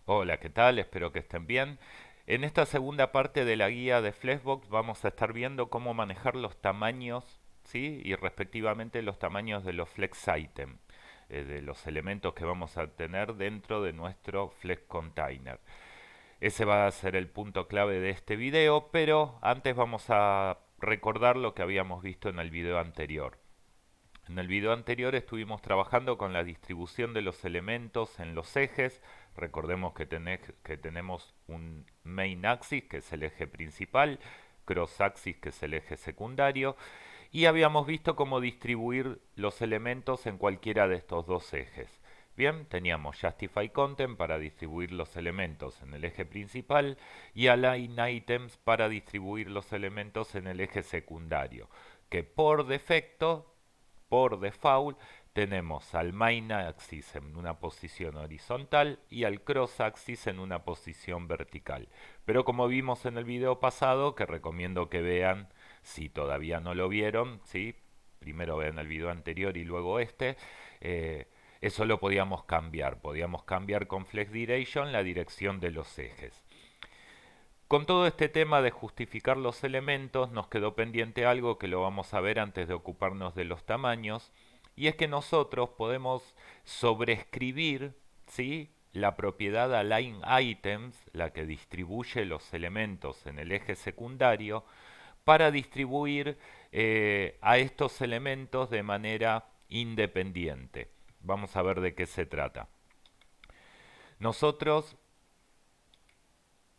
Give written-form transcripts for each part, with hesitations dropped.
Hola, ¿qué tal? Espero que estén bien. En esta segunda parte de la guía de Flexbox vamos a estar viendo cómo manejar los tamaños, ¿sí? Y respectivamente los tamaños de los flex item, de los elementos que vamos a tener dentro de nuestro flex container. Ese va a ser el punto clave de este video, pero antes vamos a recordar lo que habíamos visto en el video anterior. En el video anterior estuvimos trabajando con la distribución de los elementos en los ejes. Recordemos que tenemos un main axis, que es el eje principal, cross axis, que es el eje secundario, y habíamos visto cómo distribuir los elementos en cualquiera de estos dos ejes. Bien, teníamos Justify Content para distribuir los elementos en el eje principal y Align Items para distribuir los elementos en el eje secundario, que por default, tenemos al main axis en una posición horizontal y al cross axis en una posición vertical. Pero como vimos en el video pasado, que recomiendo que vean si todavía no lo vieron, ¿sí? Primero vean el video anterior y luego este, eso lo podíamos cambiar con Flex Direction la dirección de los ejes. Con todo este tema de justificar los elementos, nos quedó pendiente algo que lo vamos a ver antes de ocuparnos de los tamaños, y es que nosotros podemos sobreescribir, ¿sí?, la propiedad align items, la que distribuye los elementos en el eje secundario, para distribuir a estos elementos de manera independiente. Vamos a ver de qué se trata. Nosotros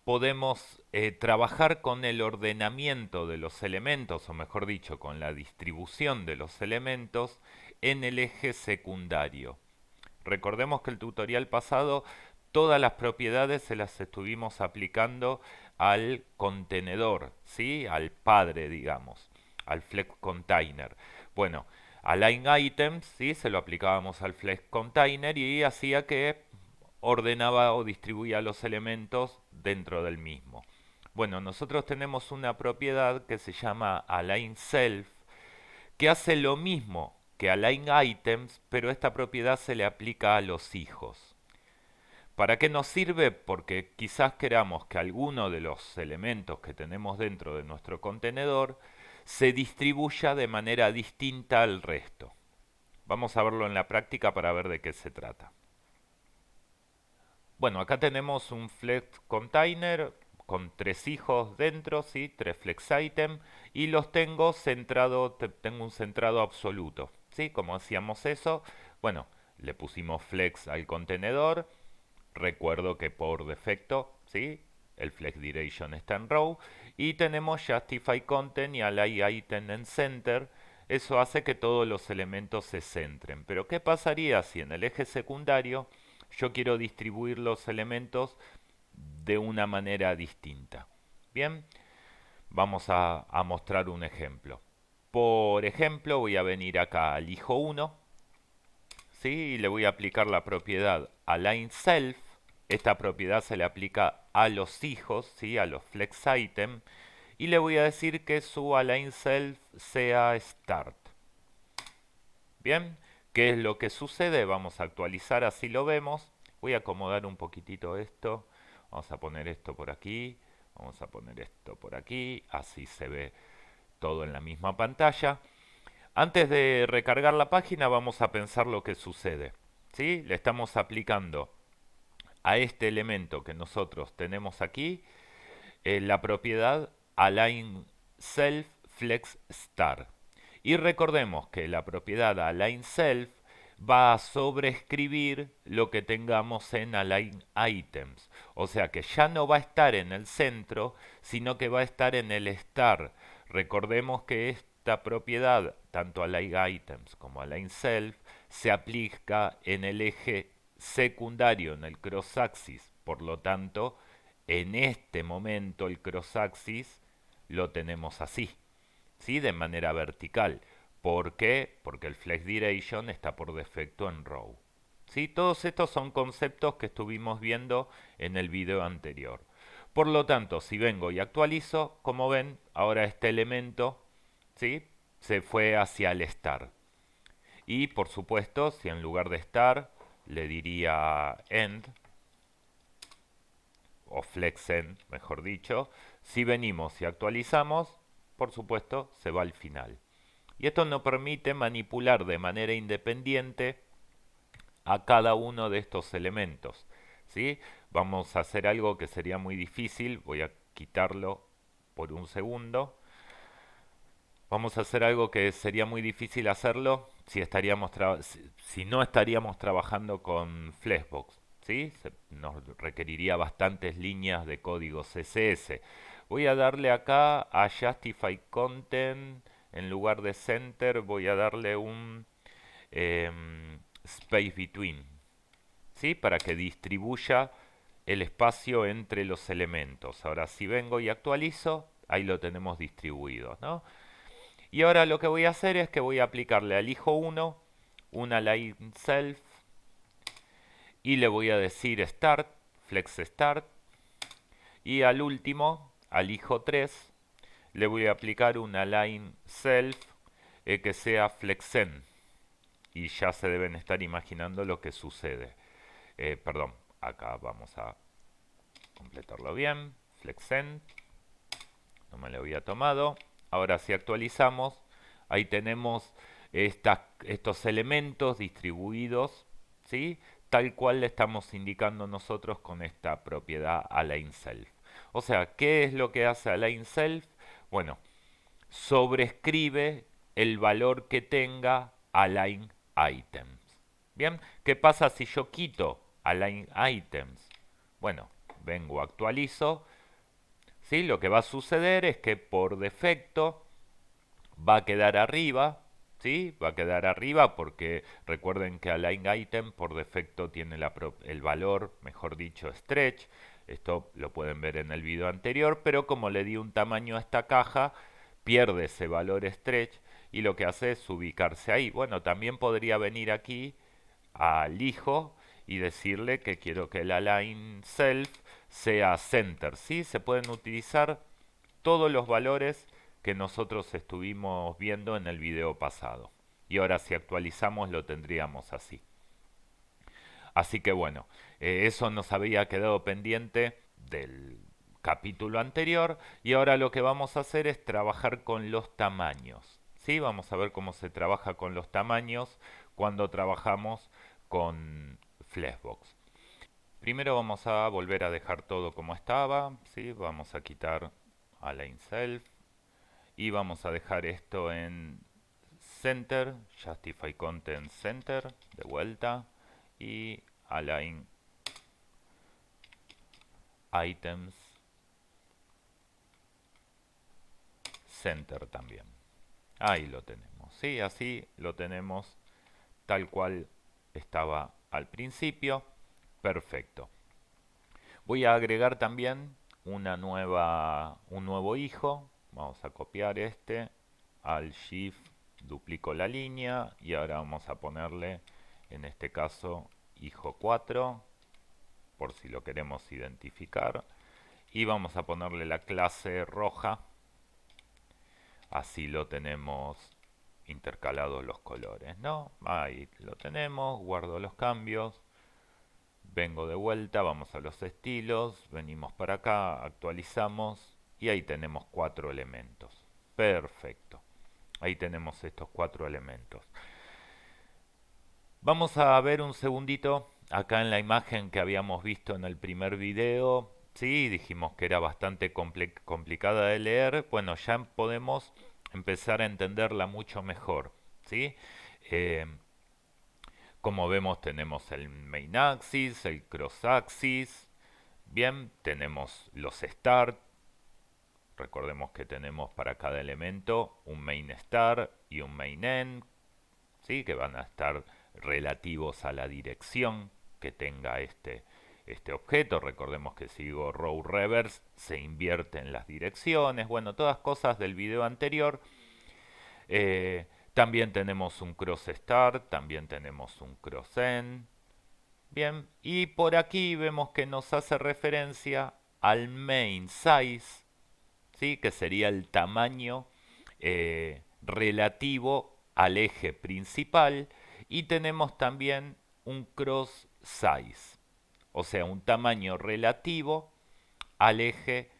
podemos trabajar con el ordenamiento de los elementos, o mejor dicho, con la distribución de los elementos en el eje secundario. Recordemos que el tutorial pasado todas las propiedades se las estuvimos aplicando al contenedor, ¿sí? Al padre, digamos, al flex container. Bueno, align items, ¿sí? Se lo aplicábamos al flex container y hacía que ordenaba o distribuía los elementos dentro del mismo. Bueno, nosotros tenemos una propiedad que se llama align self, que hace lo mismo que align items, pero esta propiedad se le aplica a los hijos. ¿Para qué nos sirve? Porque quizás queramos que alguno de los elementos que tenemos dentro de nuestro contenedor se distribuya de manera distinta al resto. Vamos a verlo en la práctica para ver de qué se trata. Bueno, acá tenemos un flex container con tres hijos dentro, ¿sí? Tres flex item y los tengo tengo un centrado absoluto, ¿sí? ¿Cómo hacíamos eso? Bueno, le pusimos flex al contenedor. Recuerdo que por defecto, ¿sí?, el flex duration está en row y tenemos justify content y align item en center. Eso hace que todos los elementos se centren. Pero ¿qué pasaría si en el eje secundario yo quiero distribuir los elementos de una manera distinta? Bien, vamos a mostrar un ejemplo. Por ejemplo, voy a venir acá al hijo 1, ¿sí?, y le voy a aplicar la propiedad align self. Esta propiedad se le aplica a los hijos, ¿sí?, a los flex item, y le voy a decir que su align self sea start. Bien, ¿qué es lo que sucede? Vamos a actualizar, así lo vemos. Voy a acomodar un poquitito esto. Vamos a poner esto por aquí. Vamos a poner esto por aquí. Así se ve todo en la misma pantalla. Antes de recargar la página vamos a pensar lo que sucede, ¿sí? Le estamos aplicando a este elemento que nosotros tenemos aquí la propiedad align self flex star. Y recordemos que la propiedad align self va a sobreescribir lo que tengamos en align items. O sea que ya no va a estar en el centro, sino que va a estar en el star. Recordemos que esta propiedad, tanto align items como align self, se aplica en el eje secundario, en el cross axis. Por lo tanto, en este momento el cross axis lo tenemos así, ¿sí?, de manera vertical. ¿Por qué? Porque el flex duration está por defecto en row. ¿Sí? Todos estos son conceptos que estuvimos viendo en el video anterior. Por lo tanto, si vengo y actualizo, como ven, ahora este elemento, ¿sí?, se fue hacia el star. Y por supuesto, si en lugar de star le diría end, o flexen, mejor dicho. Si venimos y actualizamos, por supuesto, se va al final. Y esto nos permite manipular de manera independiente a cada uno de estos elementos. ¿Sí? Vamos a hacer algo que sería muy difícil. Voy a quitarlo por un segundo. Vamos a hacer algo que sería muy difícil hacerlo si no estaríamos trabajando con Flexbox. ¿Sí? Nos requeriría bastantes líneas de código CSS. Voy a darle acá a Justify Content. En lugar de Center voy a darle un Space Between. ¿Sí? Para que distribuya el espacio entre los elementos. Ahora si vengo y actualizo, ahí lo tenemos distribuido, ¿no? Y ahora lo que voy a hacer es que voy a aplicarle al hijo 1 una line self y le voy a decir start, flex start, y al último, al hijo 3, le voy a aplicar una line self que sea flexen. Y ya se deben estar imaginando lo que sucede. Perdón, acá vamos a completarlo bien. Flexen, no me lo había tomado. Ahora si actualizamos, ahí tenemos estos elementos distribuidos, ¿sí? Tal cual le estamos indicando nosotros con esta propiedad align_self. O sea, ¿qué es lo que hace align_self? Bueno, sobrescribe el valor que tenga align_items. Bien, ¿qué pasa si yo quito align_items? Bueno, vengo, actualizo. ¿Sí? Lo que va a suceder es que por defecto va a quedar arriba, ¿sí? Va a quedar arriba porque recuerden que align_item por defecto tiene el valor, mejor dicho, stretch. Esto lo pueden ver en el video anterior, pero como le di un tamaño a esta caja, pierde ese valor stretch y lo que hace es ubicarse ahí. Bueno, también podría venir aquí al hijo y decirle que quiero que el align self sea center, ¿sí? Se pueden utilizar todos los valores que nosotros estuvimos viendo en el video pasado. Y ahora si actualizamos lo tendríamos así. Así que bueno, eso nos había quedado pendiente del capítulo anterior y ahora lo que vamos a hacer es trabajar con los tamaños. ¿Sí? Vamos a ver cómo se trabaja con los tamaños cuando trabajamos con Flexbox. Primero vamos a volver a dejar todo como estaba, ¿sí? Vamos a quitar align self y vamos a dejar esto en center, justify content center, de vuelta, y align items center también. Ahí lo tenemos, ¿sí? Así lo tenemos tal cual estaba al principio. Perfecto. Voy a agregar también un nuevo hijo. Vamos a copiar este. Al Shift duplico la línea y ahora vamos a ponerle, en este caso, hijo 4, por si lo queremos identificar. Y vamos a ponerle la clase roja. Así lo tenemos intercalados los colores, ¿no? Ahí lo tenemos, guardo los cambios. Vengo de vuelta, vamos a los estilos, venimos para acá, actualizamos y ahí tenemos 4 elementos. Perfecto. Ahí tenemos estos 4 elementos. Vamos a ver un segundito acá en la imagen que habíamos visto en el primer video. Sí, dijimos que era bastante complicada de leer. Bueno, ya podemos empezar a entenderla mucho mejor. ¿Sí? Eh, Como vemos tenemos el main axis, el cross axis. Bien, tenemos los start. Recordemos que tenemos para cada elemento un main start y un main end, ¿sí? Que van a estar relativos a la dirección que tenga este objeto. Recordemos que si digo row reverse se invierten las direcciones. Bueno, todas cosas del video anterior. También tenemos un cross start, también tenemos un cross end. Bien, y por aquí vemos que nos hace referencia al main size, ¿sí? Que sería el tamaño relativo al eje principal. Y tenemos también un cross size, o sea, un tamaño relativo al eje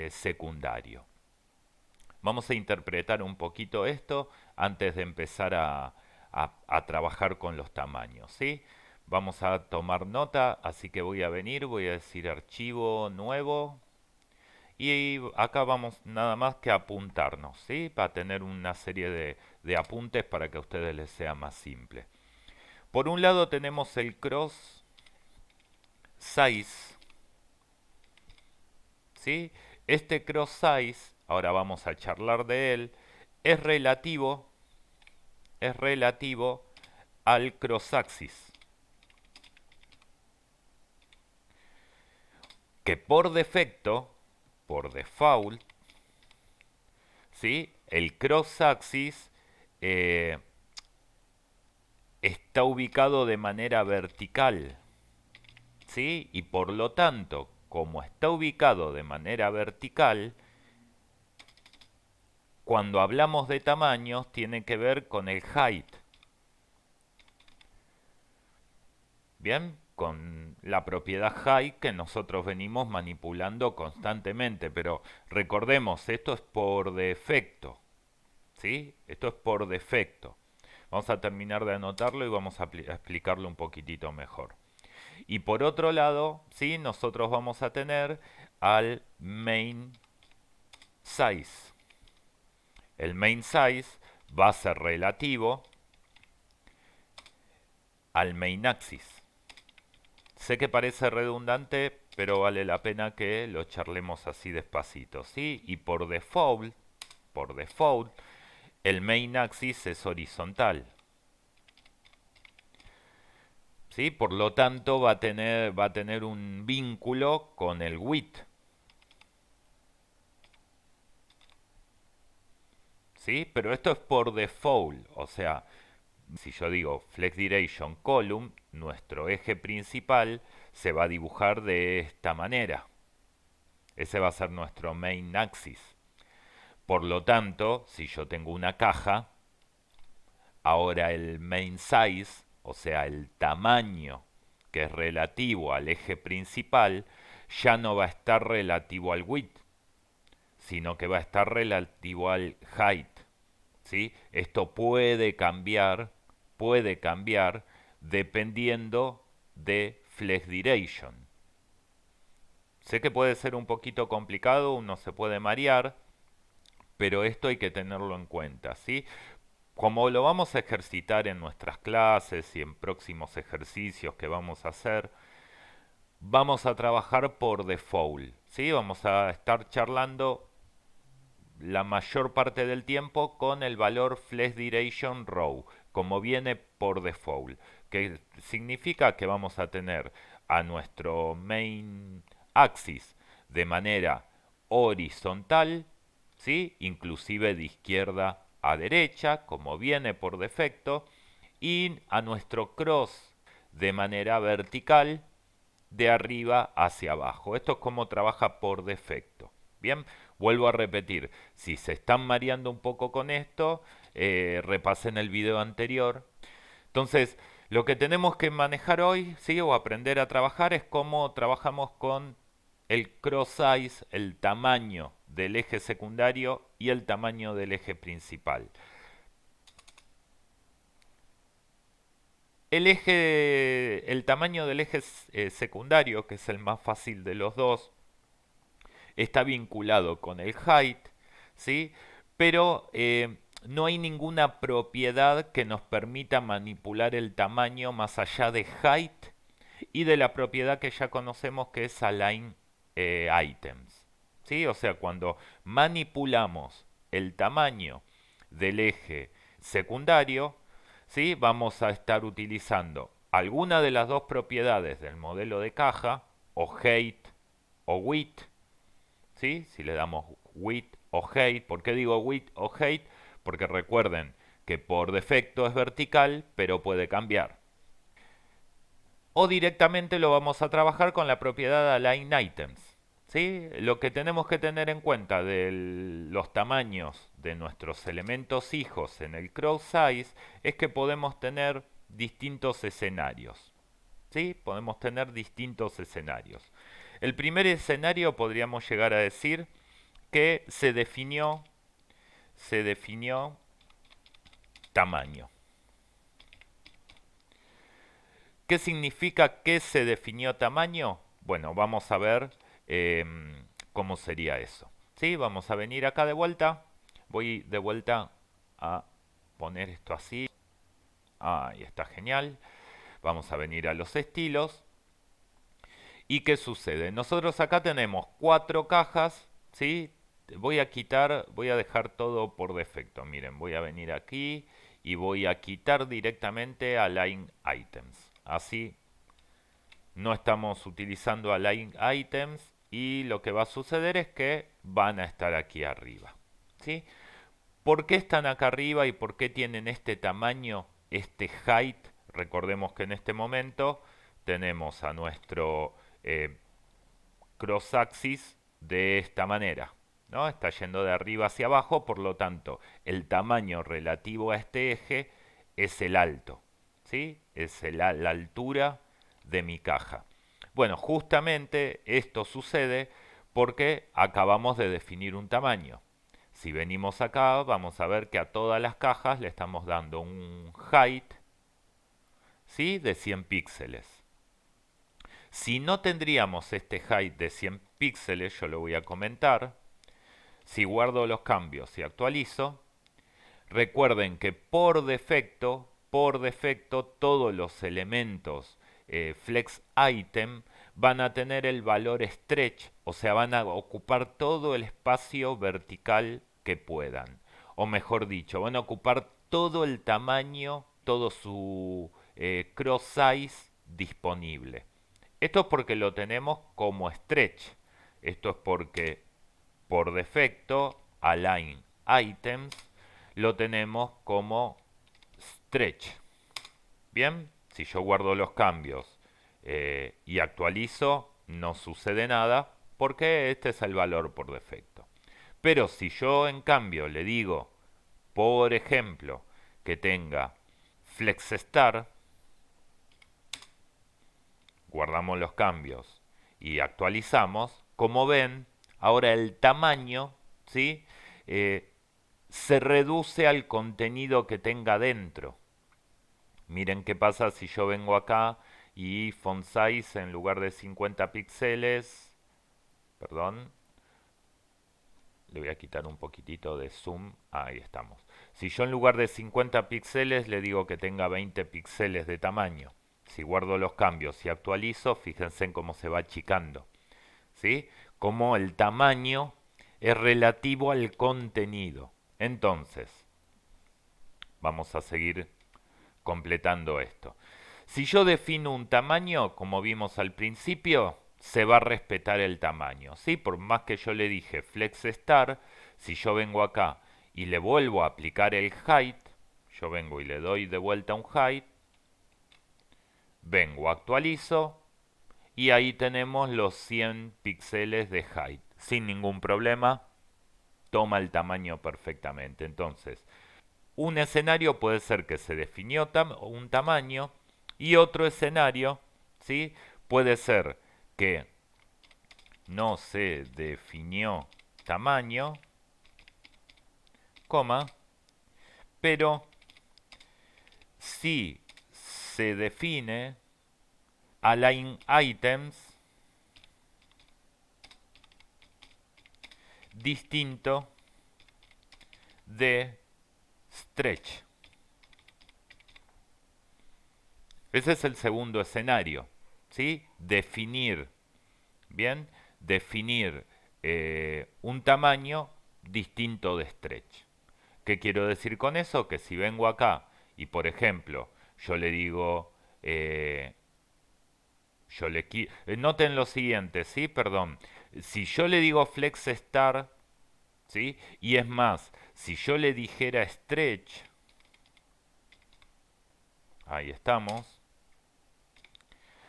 secundario. Vamos a interpretar un poquito esto antes de empezar a trabajar con los tamaños, ¿sí? Vamos a tomar nota, así que voy a venir, voy a decir archivo nuevo y acá vamos nada más que apuntarnos, ¿sí? Para tener una serie de apuntes para que a ustedes les sea más simple. Por un lado tenemos el cross size, ¿sí? Este cross size, ahora vamos a charlar de él, es relativo al cross axis, que por defecto, por default, ¿sí? El cross axis está ubicado de manera vertical, ¿sí? Y por lo tanto, como está ubicado de manera vertical, cuando hablamos de tamaños tiene que ver con el height. Bien, con la propiedad height que nosotros venimos manipulando constantemente, pero recordemos, esto es por defecto, ¿sí? Esto es por defecto. Vamos a terminar de anotarlo y vamos a explicarlo un poquitito mejor. Y por otro lado, ¿sí? Nosotros vamos a tener al main size. El main size va a ser relativo al main axis. Sé que parece redundante, pero vale la pena que lo charlemos así despacito, ¿sí? Y por default, el main axis es horizontal. ¿Sí? Por lo tanto, va a tener un vínculo con el width. ¿Sí? Pero esto es por default, o sea, si yo digo flex direction column, nuestro eje principal se va a dibujar de esta manera. Ese va a ser nuestro main axis. Por lo tanto, si yo tengo una caja, ahora el main size, o sea, el tamaño que es relativo al eje principal, ya no va a estar relativo al width, sino que va a estar relativo al height. ¿Sí? Esto puede cambiar dependiendo de flex direction. Sé que puede ser un poquito complicado, uno se puede marear, pero esto hay que tenerlo en cuenta, ¿sí? Como lo vamos a ejercitar en nuestras clases y en próximos ejercicios que vamos a hacer, vamos a trabajar por default, ¿sí? Vamos a estar charlando la mayor parte del tiempo con el valor flex direction row, como viene por default, que significa que vamos a tener a nuestro main axis de manera horizontal, ¿sí? Inclusive de izquierda a derecha, como viene por defecto, y a nuestro cross de manera vertical de arriba hacia abajo. Esto es como trabaja por defecto. Bien, vuelvo a repetir, si se están mareando un poco con esto, repasen el video anterior. Entonces, lo que tenemos que manejar hoy, ¿sí? O aprender a trabajar es cómo trabajamos con el cross size, el tamaño del eje secundario y el tamaño del eje principal. El tamaño del eje secundario, que es el más fácil de los dos, está vinculado con el height, ¿sí? Pero no hay ninguna propiedad que nos permita manipular el tamaño más allá de height y de la propiedad que ya conocemos que es align items, ¿sí? O sea, cuando manipulamos el tamaño del eje secundario, ¿sí? Vamos a estar utilizando alguna de las dos propiedades del modelo de caja, o height o width, ¿sí? Si le damos width o height, ¿por qué digo width o height? Porque recuerden que por defecto es vertical, pero puede cambiar. O directamente lo vamos a trabajar con la propiedad align items. ¿Sí? Lo que tenemos que tener en cuenta de los tamaños de nuestros elementos hijos en el cross size es que podemos tener distintos escenarios. ¿Sí? Podemos tener distintos escenarios. El primer escenario podríamos llegar a decir que se definió tamaño. ¿Qué significa que se definió tamaño? Bueno, vamos a ver cómo sería eso. ¿Sí? Vamos a venir acá de vuelta. Voy de vuelta a poner esto así. Ahí está, genial. Vamos a venir a los estilos. ¿Y qué sucede? Nosotros acá tenemos 4 cajas, ¿sí? Voy a dejar todo por defecto. Miren, voy a venir aquí y voy a quitar directamente Align Items. Así no estamos utilizando Align Items y lo que va a suceder es que van a estar aquí arriba, ¿sí? ¿Por qué están acá arriba y por qué tienen este tamaño, este height? Recordemos que en este momento tenemos a nuestro cross axis de esta manera, ¿no? Está yendo de arriba hacia abajo, por lo tanto, el tamaño relativo a este eje es el alto, ¿sí? Es la altura de mi caja. Bueno, justamente esto sucede porque acabamos de definir un tamaño. Si venimos acá, vamos a ver que a todas las cajas le estamos dando un height, ¿sí? De 100 píxeles. Si no tendríamos este height de 100 píxeles, yo lo voy a comentar. Si guardo los cambios y actualizo, recuerden que por defecto, todos los elementos flex item van a tener el valor stretch, o sea, van a ocupar todo el espacio vertical que puedan. O mejor dicho, van a ocupar todo el tamaño, todo su cross size disponible. Esto es porque lo tenemos como stretch. Esto es porque por defecto Align Items lo tenemos como stretch. Bien, si yo guardo los cambios y actualizo, no sucede nada porque este es el valor por defecto. Pero si yo en cambio le digo, por ejemplo, que tenga FlexStar, guardamos los cambios y actualizamos, como ven, ahora el tamaño, ¿sí? Se reduce al contenido que tenga dentro. Miren qué pasa si yo vengo acá y font size en lugar de 50 píxeles, perdón, le voy a quitar un poquitito de zoom, ahí estamos. Si yo en lugar de 50 píxeles le digo que tenga 20 píxeles de tamaño, si guardo los cambios y actualizo, fíjense en cómo se va achicando, ¿sí? Como el tamaño es relativo al contenido. Entonces, vamos a seguir completando esto. Si yo defino un tamaño, como vimos al principio, se va a respetar el tamaño, ¿sí? Por más que yo le dije flex star, si yo vengo acá y le vuelvo a aplicar el height, yo vengo y le doy de vuelta un height, vengo, actualizo y ahí tenemos los 100 píxeles de height. Sin ningún problema, toma el tamaño perfectamente. Entonces, un escenario puede ser que se definió un tamaño y otro escenario, ¿sí? Puede ser que no se definió tamaño, coma, pero sí se define align items distinto de stretch. Ese es el segundo escenario, ¿sí? Definir, ¿bien? Definir un tamaño distinto de stretch. ¿Qué quiero decir con eso? Que si vengo acá y, por ejemplo, yo le digo, noten lo siguiente, ¿sí? Perdón. Si yo le digo flex star, ¿sí? Y es más, si yo le dijera stretch, ahí estamos.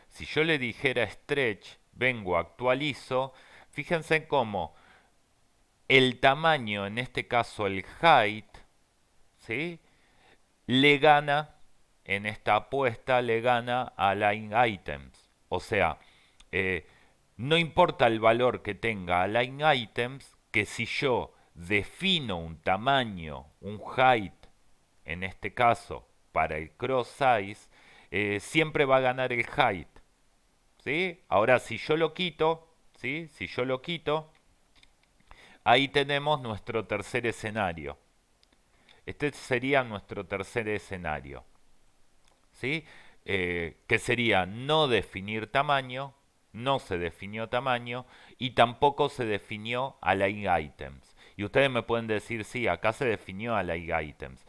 Si yo le dijera stretch, vengo, actualizo, fíjense cómo el tamaño, en este caso el height, ¿sí? Le gana, en esta apuesta le gana a line items. O sea, No importa el valor que tenga align items, que si yo defino un tamaño, un height, en este caso para el cross size, siempre va a ganar el height. ¿Sí? Ahora si yo lo quito, ¿sí? Si yo lo quito, ahí tenemos nuestro tercer escenario. Este sería nuestro tercer escenario. ¿Sí? Que sería no definir tamaño, no se definió tamaño y tampoco se definió align items. Y ustedes me pueden decir, sí, acá se definió align items.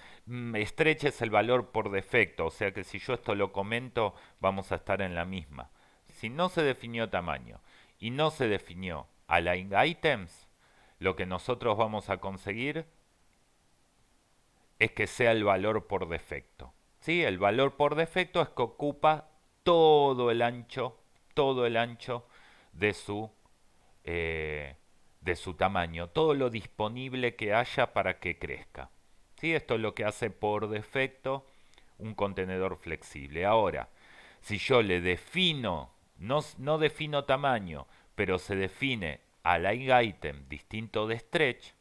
Stretch es el valor por defecto, o sea que si yo esto lo comento, vamos a estar en la misma. Si no se definió tamaño y no se definió align items, lo que nosotros vamos a conseguir es que sea el valor por defecto. ¿Sí? El valor por defecto es que ocupa todo el ancho de su, eh, de su tamaño, todo lo disponible que haya para que crezca. ¿Sí? Esto es lo que hace por defecto un contenedor flexible. Ahora, si yo le defino, no defino tamaño, pero se define align item distinto de stretch,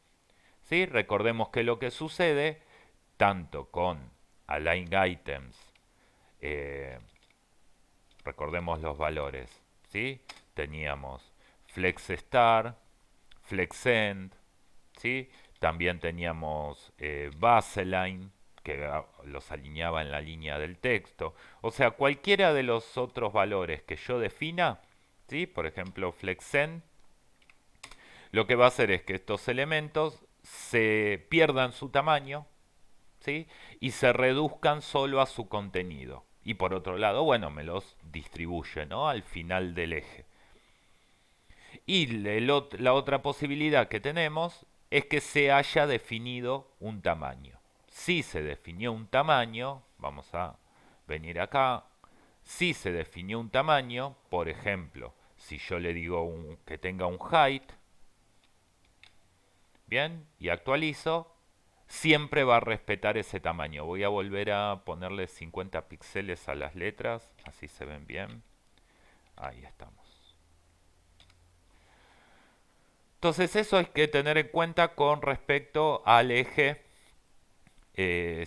¿sí? Recordemos que lo que sucede tanto con align items, eh, recordemos los valores, ¿sí? Teníamos flex star, flex end, ¿sí? También teníamos baseline, que los alineaba en la línea del texto. O sea, cualquiera de los otros valores que yo defina, ¿sí? Por ejemplo, flex end, lo que va a hacer es que estos elementos se pierdan su tamaño, ¿sí? Y se reduzcan solo a su contenido. Y por otro lado, bueno, me los distribuye, ¿no? Al final del eje. Y la otra posibilidad que tenemos es que se haya definido un tamaño. Si se definió un tamaño, vamos a venir acá, si se definió un tamaño, por ejemplo, si yo le digo que tenga un height, bien, y actualizo, siempre va a respetar ese tamaño. Voy a volver a ponerle 50 píxeles a las letras, así se ven bien. Ahí estamos. Entonces eso hay que tener en cuenta con respecto al eje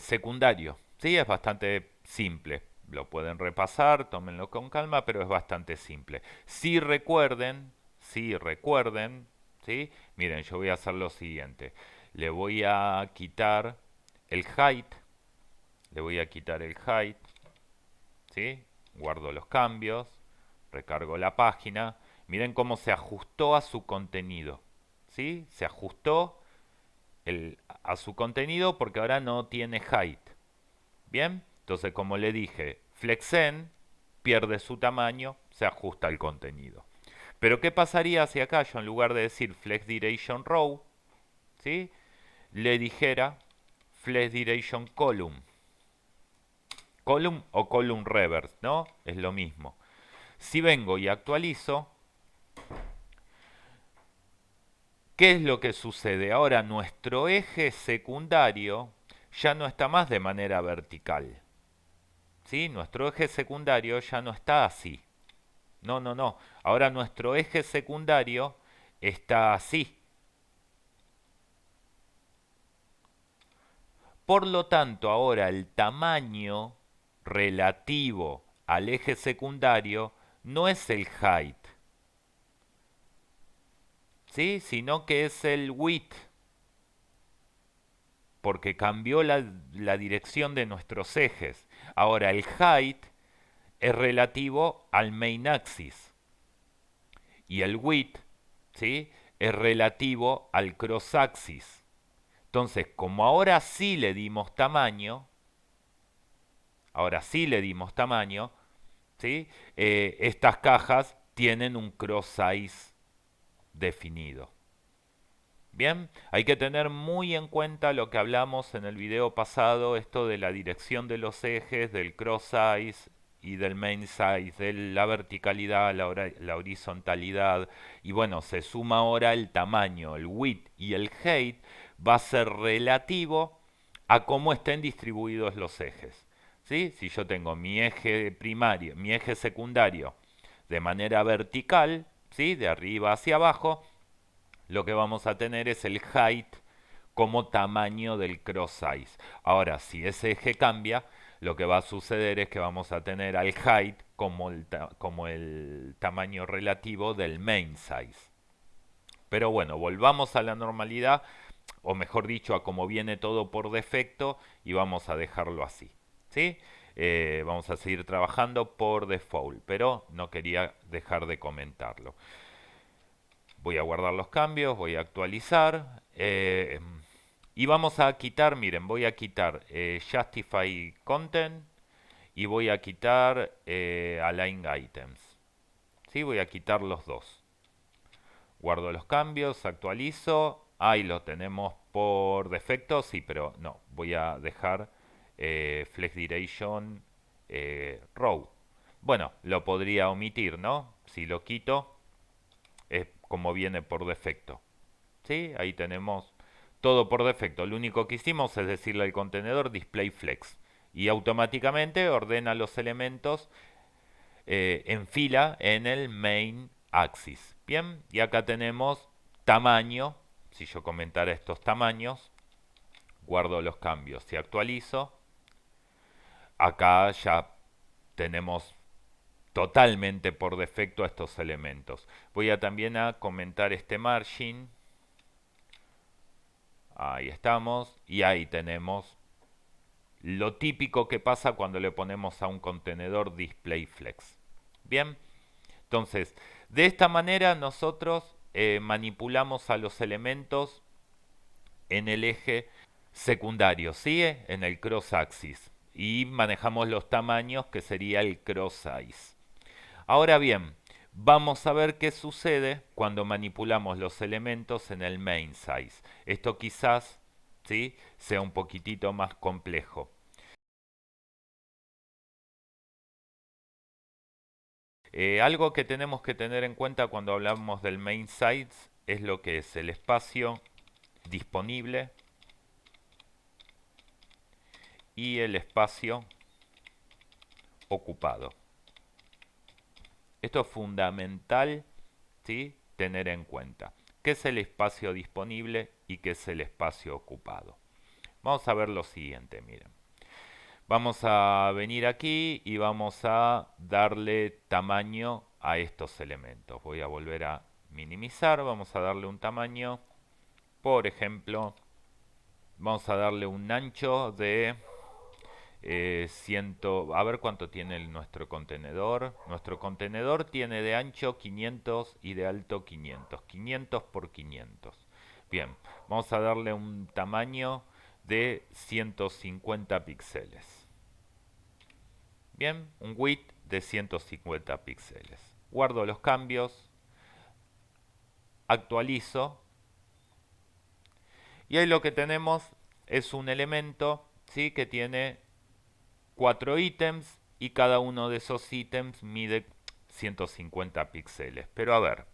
secundario. Sí, es bastante simple. Lo pueden repasar, tómenlo con calma, pero es bastante simple. Si recuerden, ¿sí? Miren, yo voy a hacer lo siguiente. Le voy a quitar el height, le voy a quitar el height, ¿sí? Guardo los cambios, recargo la página. Miren cómo se ajustó a su contenido, ¿sí? Se ajustó a su contenido porque ahora no tiene height. Bien, entonces como le dije, FlexEnd pierde su tamaño, se ajusta al contenido. Pero ¿qué pasaría si acá yo en lugar de decir Flex Duration Row, ¿sí? Le dijera Flex Duration Column? Column o column reverse, ¿no? Es lo mismo. Si vengo y actualizo, ¿qué es lo que sucede? Ahora nuestro eje secundario ya no está más de manera vertical. ¿Sí? Nuestro eje secundario ya no está así. No, no, no. Ahora nuestro eje secundario está así. Por lo tanto, ahora el tamaño relativo al eje secundario no es el height, ¿sí? Sino que es el width, porque cambió la dirección de nuestros ejes. Ahora el height es relativo al main axis y el width, ¿sí? Es relativo al cross axis. Entonces, como ahora sí le dimos tamaño, ¿sí? Estas cajas tienen un cross size definido. Bien, hay que tener muy en cuenta lo que hablamos en el video pasado, esto de la dirección de los ejes, del cross size y del main size, de la verticalidad, la horizontalidad, y bueno, se suma ahora el tamaño, el width y el height, va a ser relativo a cómo estén distribuidos los ejes. ¿Sí? Si yo tengo mi eje primario, mi eje secundario de manera vertical, ¿sí? De arriba hacia abajo, lo que vamos a tener es el height como tamaño del cross size. Ahora, si ese eje cambia, lo que va a suceder es que vamos a tener al height como el tamaño relativo del main size. Pero bueno, volvamos a la normalidad, o mejor dicho, a como viene todo por defecto, y vamos a dejarlo así. ¿Sí? Vamos a seguir trabajando por default, pero no quería dejar de comentarlo. Voy a guardar los cambios, voy a actualizar. Y vamos a quitar, miren, voy a quitar Justify Content y voy a quitar Align Items. ¿Sí? Voy a quitar los dos. Guardo los cambios, actualizo. Ahí lo tenemos por defecto, sí, pero no. Voy a dejar Flex Duration Row. Bueno, lo podría omitir, ¿no? Si lo quito, es como viene por defecto. ¿Sí? Ahí tenemos todo por defecto. Lo único que hicimos es decirle al contenedor display flex y automáticamente ordena los elementos en fila en el main axis. Bien, y acá tenemos tamaño. Si yo comentara estos tamaños, guardo los cambios y actualizo. Acá ya tenemos totalmente por defecto a estos elementos. Voy a también a comentar este margin. Ahí estamos. Y ahí tenemos lo típico que pasa cuando le ponemos a un contenedor display flex. Bien, entonces de esta manera nosotros manipulamos a los elementos en el eje secundario, ¿sí? En el cross axis. Y manejamos los tamaños que sería el cross size. Ahora bien, vamos a ver qué sucede cuando manipulamos los elementos en el main size. Esto quizás, ¿sí?, sea un poquitito más complejo. Algo que tenemos que tener en cuenta cuando hablamos del main size es lo que es el espacio disponible y el espacio ocupado. Esto es fundamental, ¿sí?, tener en cuenta. ¿Qué es el espacio disponible y qué es el espacio ocupado? Vamos a ver lo siguiente, miren. Vamos a venir aquí y vamos a darle tamaño a estos elementos. Voy a volver a minimizar, vamos a darle un tamaño, por ejemplo, vamos a darle un ancho de a ver cuánto tiene nuestro contenedor. Nuestro contenedor tiene de ancho 500 y de alto 500. 500 por 500. Bien, vamos a darle un tamaño de 150 píxeles. Bien, un width de 150 píxeles. Guardo los cambios, actualizo y ahí lo que tenemos es un elemento, ¿sí?, que tiene 4 ítems y cada uno de esos ítems mide 150 píxeles. Pero a ver,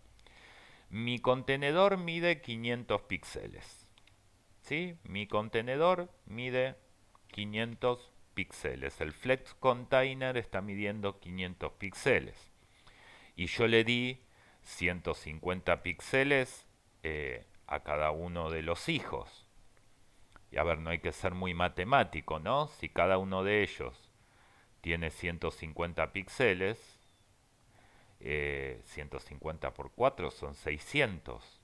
mi contenedor mide 500 píxeles. ¿Sí? Mi contenedor mide 500 píxeles. El Flex Container está midiendo 500 píxeles. Y yo le di 150 píxeles a cada uno de los hijos. Y a ver, no hay que ser muy matemático, ¿no? Si cada uno de ellos tiene 150 píxeles, 150 por 4 son 600.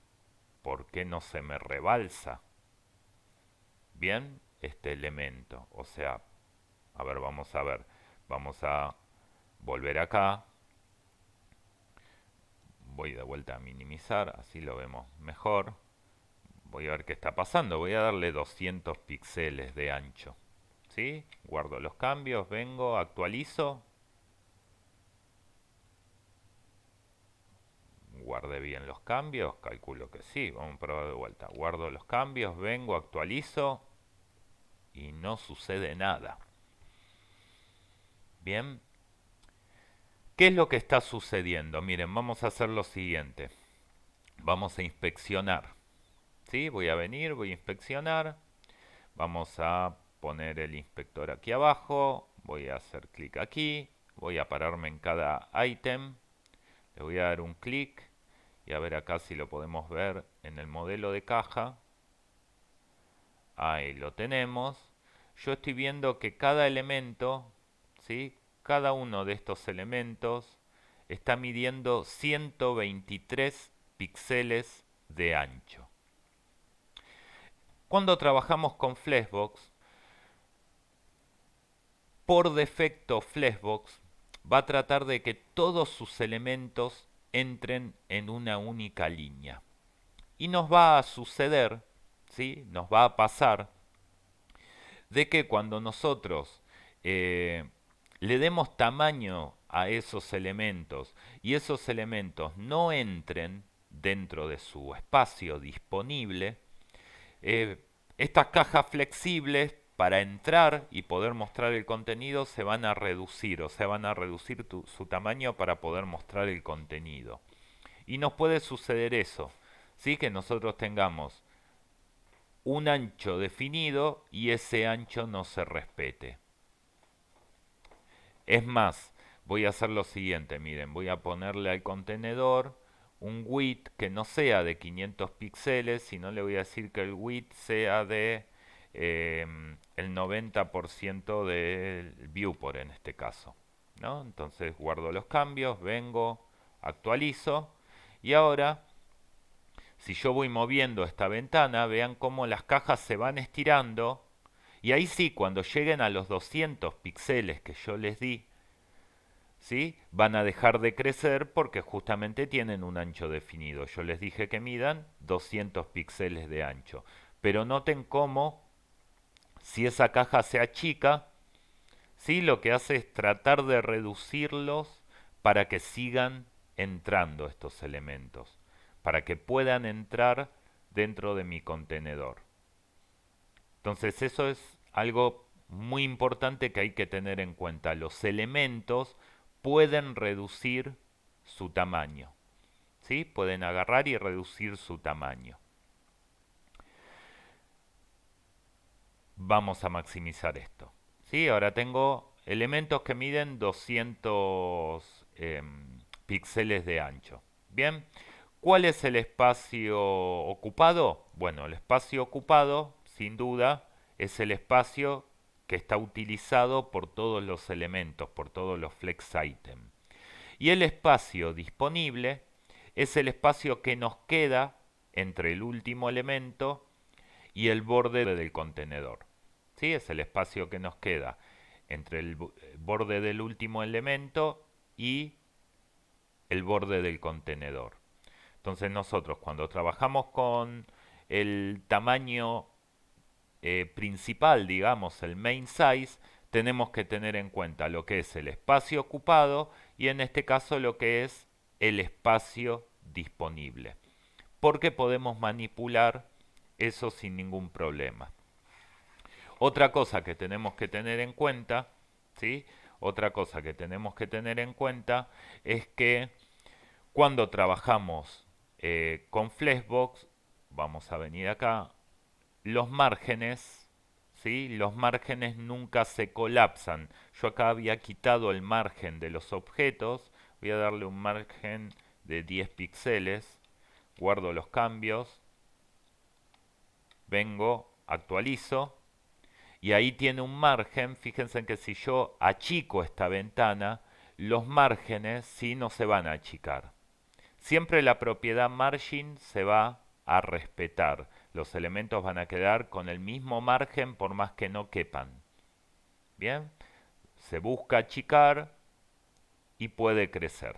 ¿Por qué no se me rebalsa bien este elemento? O sea, a ver, vamos a ver. Vamos a volver acá. Voy de vuelta a minimizar, así lo vemos mejor. Voy a ver qué está pasando. Voy a darle 200 píxeles de ancho. ¿Sí? Guardo los cambios, vengo, actualizo. Guardé bien los cambios, calculo que sí. Vamos a probar de vuelta. Guardo los cambios, vengo, actualizo y no sucede nada. Bien. ¿Qué es lo que está sucediendo? Miren, vamos a hacer lo siguiente. Vamos a inspeccionar. ¿Sí? Voy a venir, voy a inspeccionar. Vamos a poner el inspector aquí abajo. Voy a hacer clic aquí. Voy a pararme en cada ítem. Le voy a dar un clic. Y a ver acá si lo podemos ver en el modelo de caja. Ahí lo tenemos. Yo estoy viendo que cada elemento, ¿sí? Cada uno de estos elementos está midiendo 123 píxeles de ancho. Cuando trabajamos con Flexbox, por defecto Flexbox va a tratar de que todos sus elementos entren en una única línea. Y nos va a suceder, ¿sí? Nos va a pasar de que cuando nosotros le demos tamaño a esos elementos y esos elementos no entren dentro de su espacio disponible, estas cajas flexibles para entrar y poder mostrar el contenido se van a reducir, o sea, van a reducir su tamaño para poder mostrar el contenido. Y nos puede suceder eso, ¿sí? Que nosotros tengamos un ancho definido y ese ancho no se respete. Es más, voy a hacer lo siguiente, miren, voy a ponerle al contenedor un width que no sea de 500 píxeles, sino le voy a decir que el width sea de el 90% del viewport en este caso, ¿no? Entonces guardo los cambios, vengo, actualizo y ahora si yo voy moviendo esta ventana, vean cómo las cajas se van estirando y ahí sí, cuando lleguen a los 200 píxeles que yo les di, ¿sí? Van a dejar de crecer porque justamente tienen un ancho definido. Yo les dije que midan 200 píxeles de ancho. Pero noten cómo, si esa caja se achica, ¿sí? Lo que hace es tratar de reducirlos para que sigan entrando estos elementos, para que puedan entrar dentro de mi contenedor. Entonces eso es algo muy importante que hay que tener en cuenta. Los elementos pueden reducir su tamaño, ¿sí? Pueden agarrar y reducir su tamaño. Vamos a maximizar esto, ¿sí? Ahora tengo elementos que miden 200 píxeles de ancho. Bien, ¿cuál es el espacio ocupado? Bueno, el espacio ocupado, sin duda, es el espacio que está utilizado por todos los elementos, por todos los flex items. Y el espacio disponible es el espacio que nos queda entre el último elemento y el borde del contenedor. ¿Sí? Es el espacio que nos queda entre el borde del último elemento y el borde del contenedor. Entonces nosotros cuando trabajamos con el tamaño principal, digamos, el main size, tenemos que tener en cuenta lo que es el espacio ocupado y en este caso lo que es el espacio disponible. Porque podemos manipular eso sin ningún problema. Otra cosa que tenemos que tener en cuenta, ¿sí? Otra cosa que tenemos que tener en cuenta es que cuando trabajamos con Flexbox, vamos a venir acá, los márgenes, ¿sí? Los márgenes nunca se colapsan. Yo acá había quitado el margen de los objetos, voy a darle un margen de 10 píxeles, guardo los cambios, vengo, actualizo y ahí tiene un margen. Fíjense que si yo achico esta ventana, los márgenes sí no se van a achicar. Siempre la propiedad margin se va a respetar. Los elementos van a quedar con el mismo margen por más que no quepan. Bien, se busca achicar y puede crecer.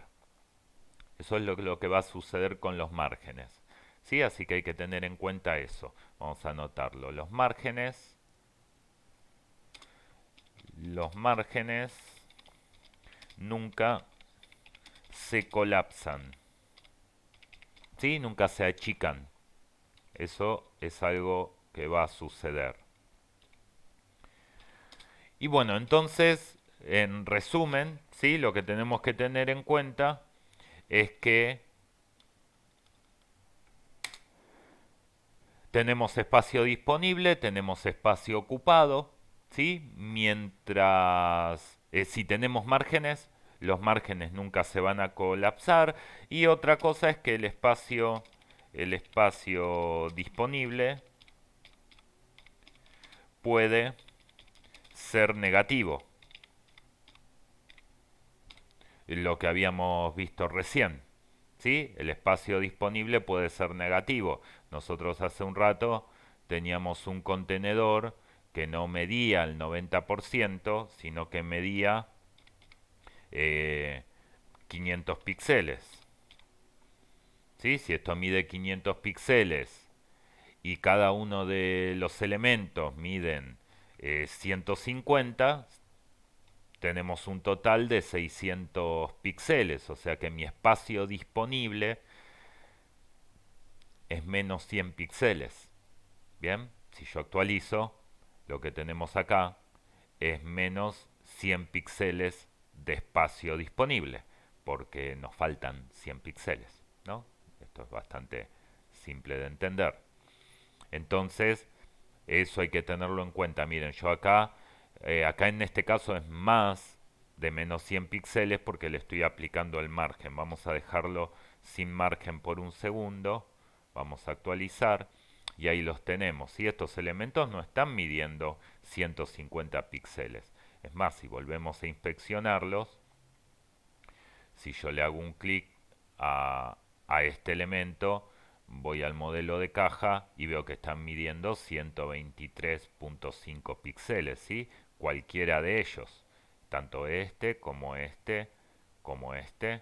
Eso es lo que va a suceder con los márgenes. ¿Sí? Así que hay que tener en cuenta eso. Vamos a anotarlo. Los márgenes nunca se colapsan. ¿Sí? Nunca se achican. Eso es algo que va a suceder. Y bueno, entonces, en resumen, ¿sí? Lo que tenemos que tener en cuenta es que tenemos espacio disponible, tenemos espacio ocupado, ¿sí? Mientras, si tenemos márgenes, los márgenes nunca se van a colapsar. Y otra cosa es que el espacio disponible puede ser negativo, lo que habíamos visto recién. ¿Sí? El espacio disponible puede ser negativo. Nosotros hace un rato teníamos un contenedor que no medía el 90%, sino que medía 500 píxeles. ¿Sí? Si esto mide 500 píxeles y cada uno de los elementos miden 150, tenemos un total de 600 píxeles, o sea que mi espacio disponible es menos 100 píxeles. Bien, si yo actualizo, lo que tenemos acá es menos 100 píxeles de espacio disponible, porque nos faltan 100 píxeles, ¿no? Esto es bastante simple de entender. Entonces, eso hay que tenerlo en cuenta. Miren, yo acá en este caso es más de menos 100 píxeles porque le estoy aplicando el margen. Vamos a dejarlo sin margen por un segundo. Vamos a actualizar y ahí los tenemos. Y estos elementos no están midiendo 150 píxeles. Es más, si volvemos a inspeccionarlos, si yo le hago un clic a este elemento, voy al modelo de caja y veo que están midiendo 123.5 píxeles, ¿sí? Cualquiera de ellos, tanto este como este, como este,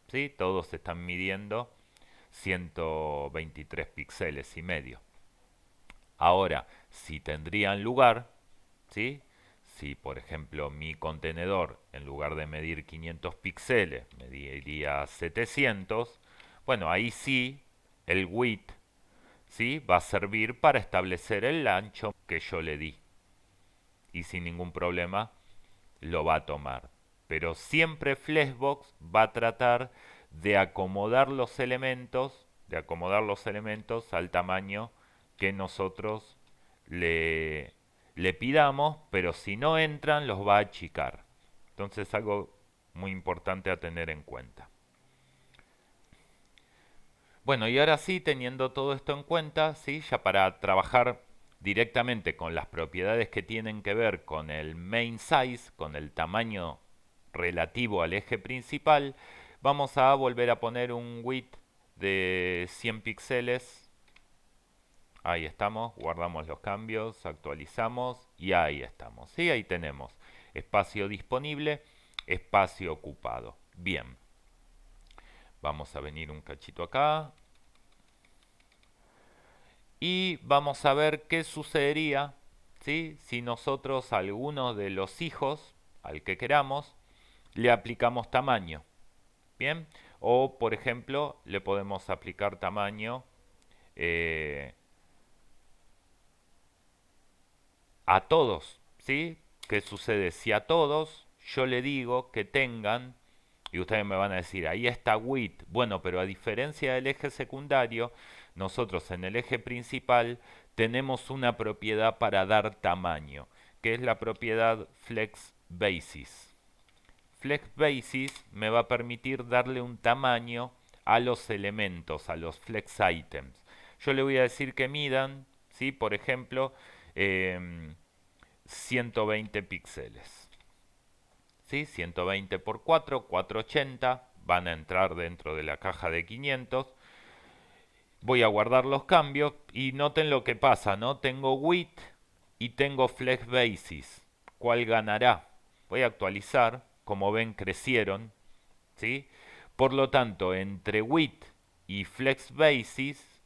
¿sí? Todos están midiendo 123 píxeles y medio. Ahora, si tendrían lugar, ¿sí? Si, por ejemplo, mi contenedor, en lugar de medir 500 píxeles, mediría 700, bueno, ahí sí, el width, ¿sí? Va a servir para establecer el ancho que yo le di. Y sin ningún problema lo va a tomar. Pero siempre Flexbox va a tratar de acomodar los elementos, al tamaño que nosotros le pidamos, pero si no entran los va a achicar. Entonces algo muy importante a tener en cuenta. Bueno, y ahora sí, teniendo todo esto en cuenta, ¿sí? Ya para trabajar directamente con las propiedades que tienen que ver con el main size, con el tamaño relativo al eje principal, vamos a volver a poner un width de 100 píxeles. Ahí estamos, guardamos los cambios, actualizamos y ahí estamos. ¿Sí? Ahí tenemos espacio disponible, espacio ocupado. Bien, vamos a venir un cachito acá y vamos a ver qué sucedería, ¿sí? Si nosotros a alguno de los hijos, al que queramos, le aplicamos tamaño. Bien, o por ejemplo le podemos aplicar tamaño a todos, ¿sí? ¿Qué sucede? Si a todos yo le digo que tengan, y ustedes me van a decir, ahí está width, bueno, pero a diferencia del eje secundario, nosotros en el eje principal tenemos una propiedad para dar tamaño, que es la propiedad flex basis. Flex basis me va a permitir darle un tamaño a los elementos, a los flex items. Yo le voy a decir que midan, ¿sí? Por ejemplo, 120 píxeles. ¿Sí? 120 por 4, 480, van a entrar dentro de la caja de 500. Voy a guardar los cambios y noten lo que pasa, ¿no? Tengo width y tengo flex basis. ¿Cuál ganará? Voy a actualizar, como ven crecieron, ¿sí? Por lo tanto, entre width y flex basis,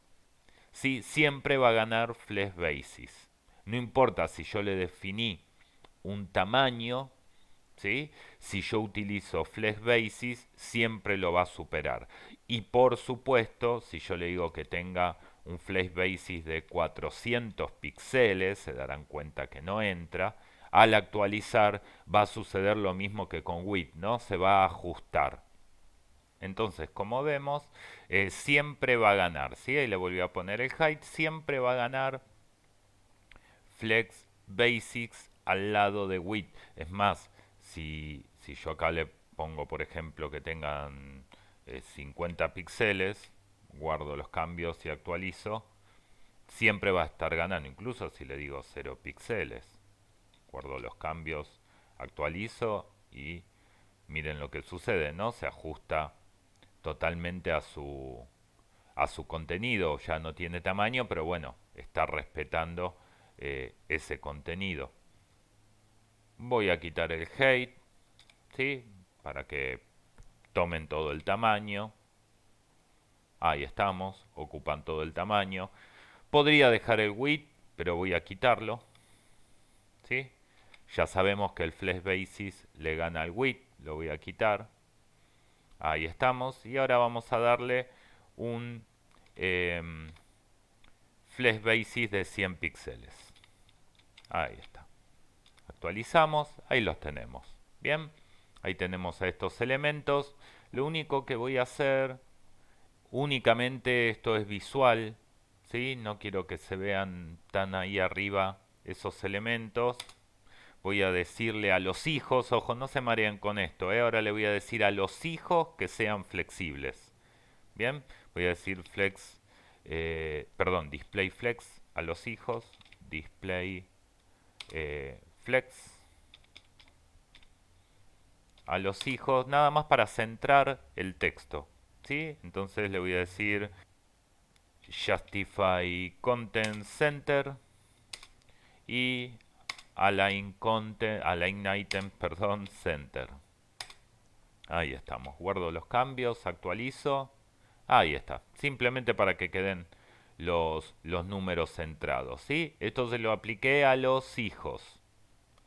¿sí? Siempre va a ganar flex basis. No importa si yo le definí un tamaño, ¿sí? Si yo utilizo flex basis, siempre lo va a superar. Y por supuesto, si yo le digo que tenga un flex basis de 400 píxeles, se darán cuenta que no entra. Al actualizar va a suceder lo mismo que con width, ¿no? Se va a ajustar. Entonces, como vemos, siempre va a ganar, ¿sí? Ahí le volví a poner el height, siempre va a ganar flex basics al lado de width. Es más, si yo acá le pongo por ejemplo que tengan 50 píxeles, guardo los cambios y actualizo, siempre va a estar ganando, incluso si le digo 0 píxeles. Guardo los cambios, actualizo y miren lo que sucede, ¿no? Se ajusta totalmente a su contenido, ya no tiene tamaño, pero bueno, está respetando ese contenido. Voy a quitar el height, ¿sí? Para que tomen todo el tamaño. Ahí estamos, ocupan todo el tamaño. Podría dejar el width, pero voy a quitarlo, ¿sí? Ya sabemos que el flex basis le gana al width, lo voy a quitar. Ahí estamos. Y ahora vamos a darle un flex basis de 100 píxeles. Ahí está. Actualizamos, ahí los tenemos. Bien, ahí tenemos a estos elementos. Lo único que voy a hacer, únicamente esto es visual, ¿sí? No quiero que se vean tan ahí arriba esos elementos. Voy a decirle a los hijos, ojo, no se mareen con esto, ahora le voy a decir a los hijos que sean flexibles. Bien, voy a decir display flex a los hijos, display flex a los hijos, nada más para centrar el texto, ¿sí? Entonces le voy a decir justify content center y align items, center. Ahí estamos, guardo los cambios, actualizo. Ahí está, simplemente para que queden los números centrados, ¿sí? Esto se lo apliqué a los hijos,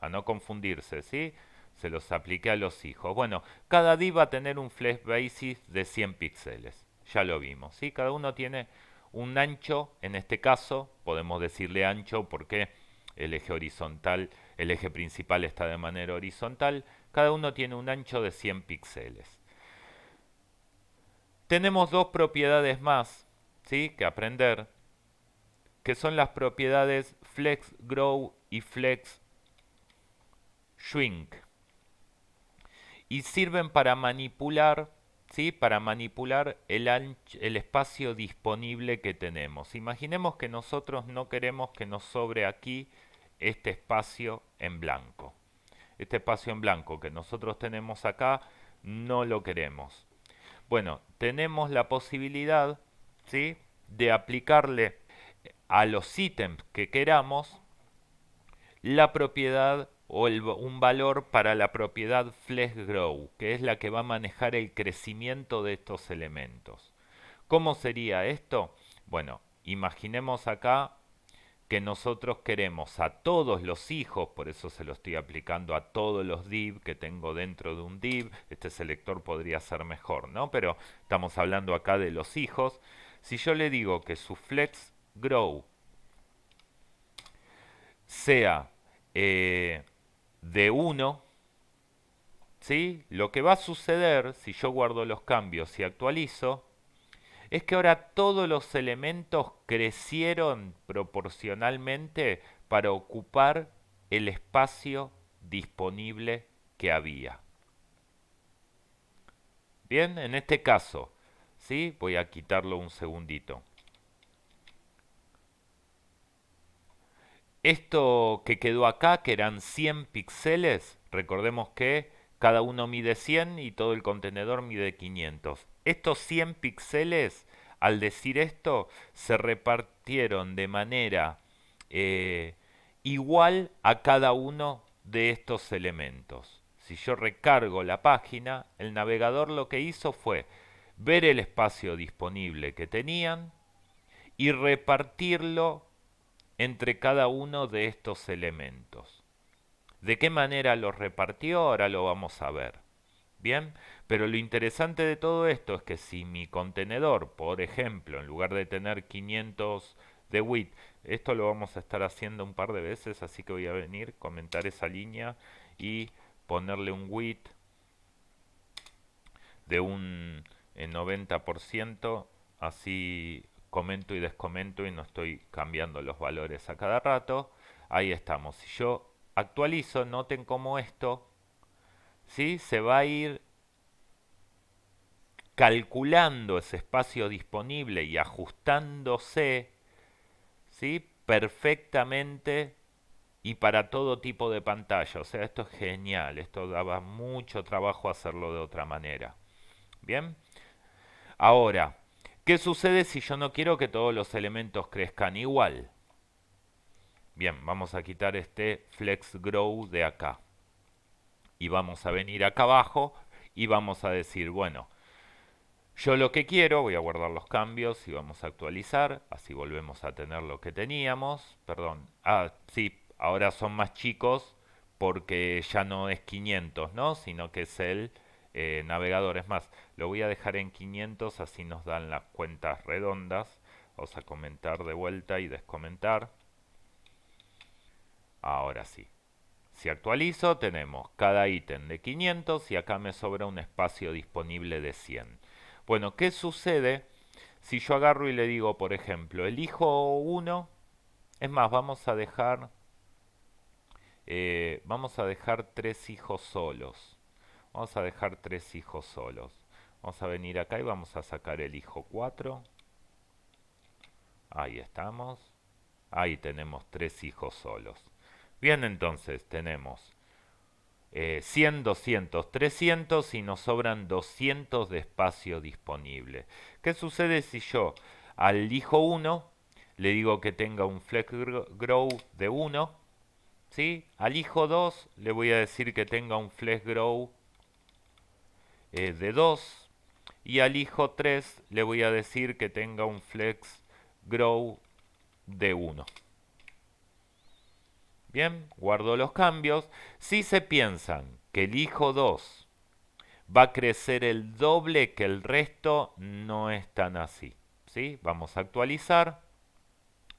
a no confundirse, ¿sí? Se los apliqué a los hijos. Bueno, cada div va a tener un flex basis de 100 píxeles, ya lo vimos, ¿sí? Cada uno tiene un ancho, en este caso podemos decirle ancho porque el eje horizontal, el eje principal está de manera horizontal, cada uno tiene un ancho de 100 píxeles. Tenemos dos propiedades más, ¿sí? Que aprender, que son las propiedades flex grow y flex shrink. Y sirven para manipular, ¿sí? Para manipular el espacio disponible que tenemos. Imaginemos que nosotros no queremos que nos sobre aquí este espacio en blanco. Este espacio en blanco que nosotros tenemos acá, no lo queremos. Bueno, tenemos la posibilidad, ¿sí? De aplicarle a los ítems que queramos la propiedad o un valor para la propiedad FlexGrow, que es la que va a manejar el crecimiento de estos elementos. ¿Cómo sería esto? Bueno, imaginemos acá que nosotros queremos a todos los hijos, por eso se lo estoy aplicando a todos los div que tengo dentro de un div. Este selector podría ser mejor, ¿no? Pero estamos hablando acá de los hijos. Si yo le digo que su flex grow sea de 1, ¿sí? Lo que va a suceder si yo guardo los cambios y actualizo es que ahora todos los elementos crecieron proporcionalmente para ocupar el espacio disponible que había. Bien, en este caso, ¿sí? Voy a quitarlo un segundito. Esto que quedó acá, que eran 100 píxeles, recordemos que cada uno mide 100 y todo el contenedor mide 500. Estos 100 píxeles, al decir esto, se repartieron de manera igual a cada uno de estos elementos. Si yo recargo la página, el navegador lo que hizo fue ver el espacio disponible que tenían y repartirlo entre cada uno de estos elementos. ¿De qué manera los repartió? Ahora lo vamos a ver. Bien, pero lo interesante de todo esto es que si mi contenedor, por ejemplo, en lugar de tener 500 de width, esto lo vamos a estar haciendo un par de veces, así que voy a venir, comentar esa línea y ponerle un width de un 90%, así comento y descomento y no estoy cambiando los valores a cada rato. Ahí estamos. Si yo actualizo, noten cómo esto, ¿sí? Se va a ir calculando ese espacio disponible y ajustándose, ¿sí? Perfectamente y para todo tipo de pantalla. O sea, esto es genial, esto daba mucho trabajo hacerlo de otra manera. Bien, ahora, ¿qué sucede si yo no quiero que todos los elementos crezcan igual? Bien, vamos a quitar este flex grow de acá. Y vamos a venir acá abajo y vamos a decir, bueno, yo lo que quiero, voy a guardar los cambios y vamos a actualizar, así volvemos a tener lo que teníamos. Perdón, sí, ahora son más chicos porque ya no es 500, ¿no? Sino que es el navegador. Es más, lo voy a dejar en 500, así nos dan las cuentas redondas. Vamos a comentar de vuelta y descomentar. Ahora sí. Si actualizo, tenemos cada ítem de 500 y acá me sobra un espacio disponible de 100. Bueno, ¿qué sucede si yo agarro y le digo, por ejemplo, elijo uno? Es más, vamos a dejar tres hijos solos. Vamos a dejar tres hijos solos. Vamos a venir acá y vamos a sacar el hijo 4. Ahí estamos. Ahí tenemos tres hijos solos. Bien, entonces tenemos 100, 200, 300 y nos sobran 200 de espacio disponible. ¿Qué sucede si yo al hijo 1 le digo que tenga un flex grow de 1? ¿Sí? Al hijo 2 le voy a decir que tenga un flex grow de 2. Y al hijo 3 le voy a decir que tenga un flex grow de 1. Bien, guardo los cambios. Si se piensan que el hijo 2 va a crecer el doble que el resto, no es tan así. ¿Sí? Vamos a actualizar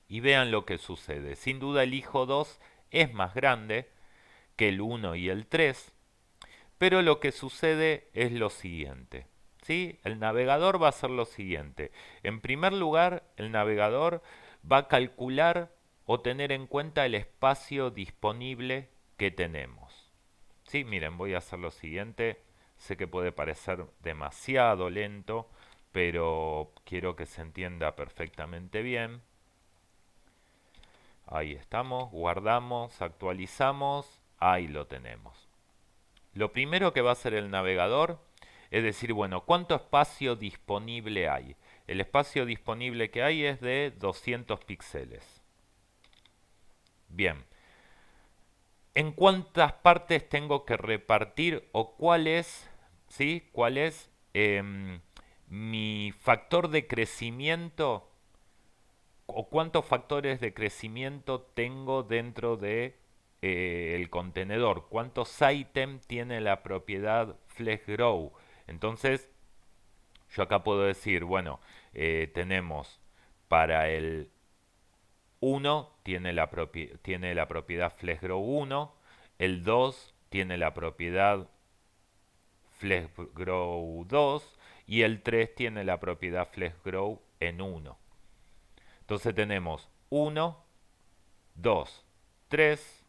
y vean lo que sucede. Sin duda el hijo 2 es más grande que el 1 y el 3, pero lo que sucede es lo siguiente. ¿Sí? El navegador va a hacer lo siguiente. En primer lugar, el navegador va a calcular o tener en cuenta el espacio disponible que tenemos. ¿Sí? Miren, voy a hacer lo siguiente. Sé que puede parecer demasiado lento, pero quiero que se entienda perfectamente bien. Ahí estamos, guardamos, actualizamos, ahí lo tenemos. Lo primero que va a hacer el navegador es decir, bueno, ¿cuánto espacio disponible hay? El espacio disponible que hay es de 200 píxeles. Bien. ¿En cuántas partes tengo que repartir o cuál es, ¿sí? ¿Cuál es mi factor de crecimiento o cuántos factores de crecimiento tengo dentro de el contenedor? ¿Cuántos ítems tiene la propiedad FlexGrow? Entonces, yo acá puedo decir, bueno, tenemos para el 1 tiene la propiedad FlexGrow 1, el 2 tiene la propiedad FlexGrow 2 y el 3 tiene la propiedad FlexGrow en 1. Entonces tenemos 1, 2, 3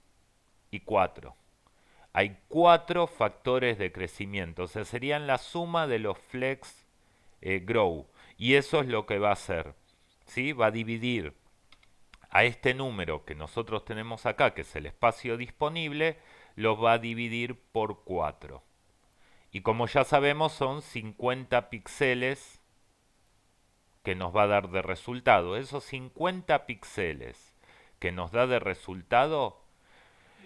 y 4. Hay 4 factores de crecimiento, o sea, serían la suma de los flex grow. Y eso es lo que va a hacer. ¿Sí? Va a dividir a este número que nosotros tenemos acá, que es el espacio disponible, lo va a dividir por 4. Y como ya sabemos, son 50 píxeles que nos va a dar de resultado. Esos 50 píxeles que nos da de resultado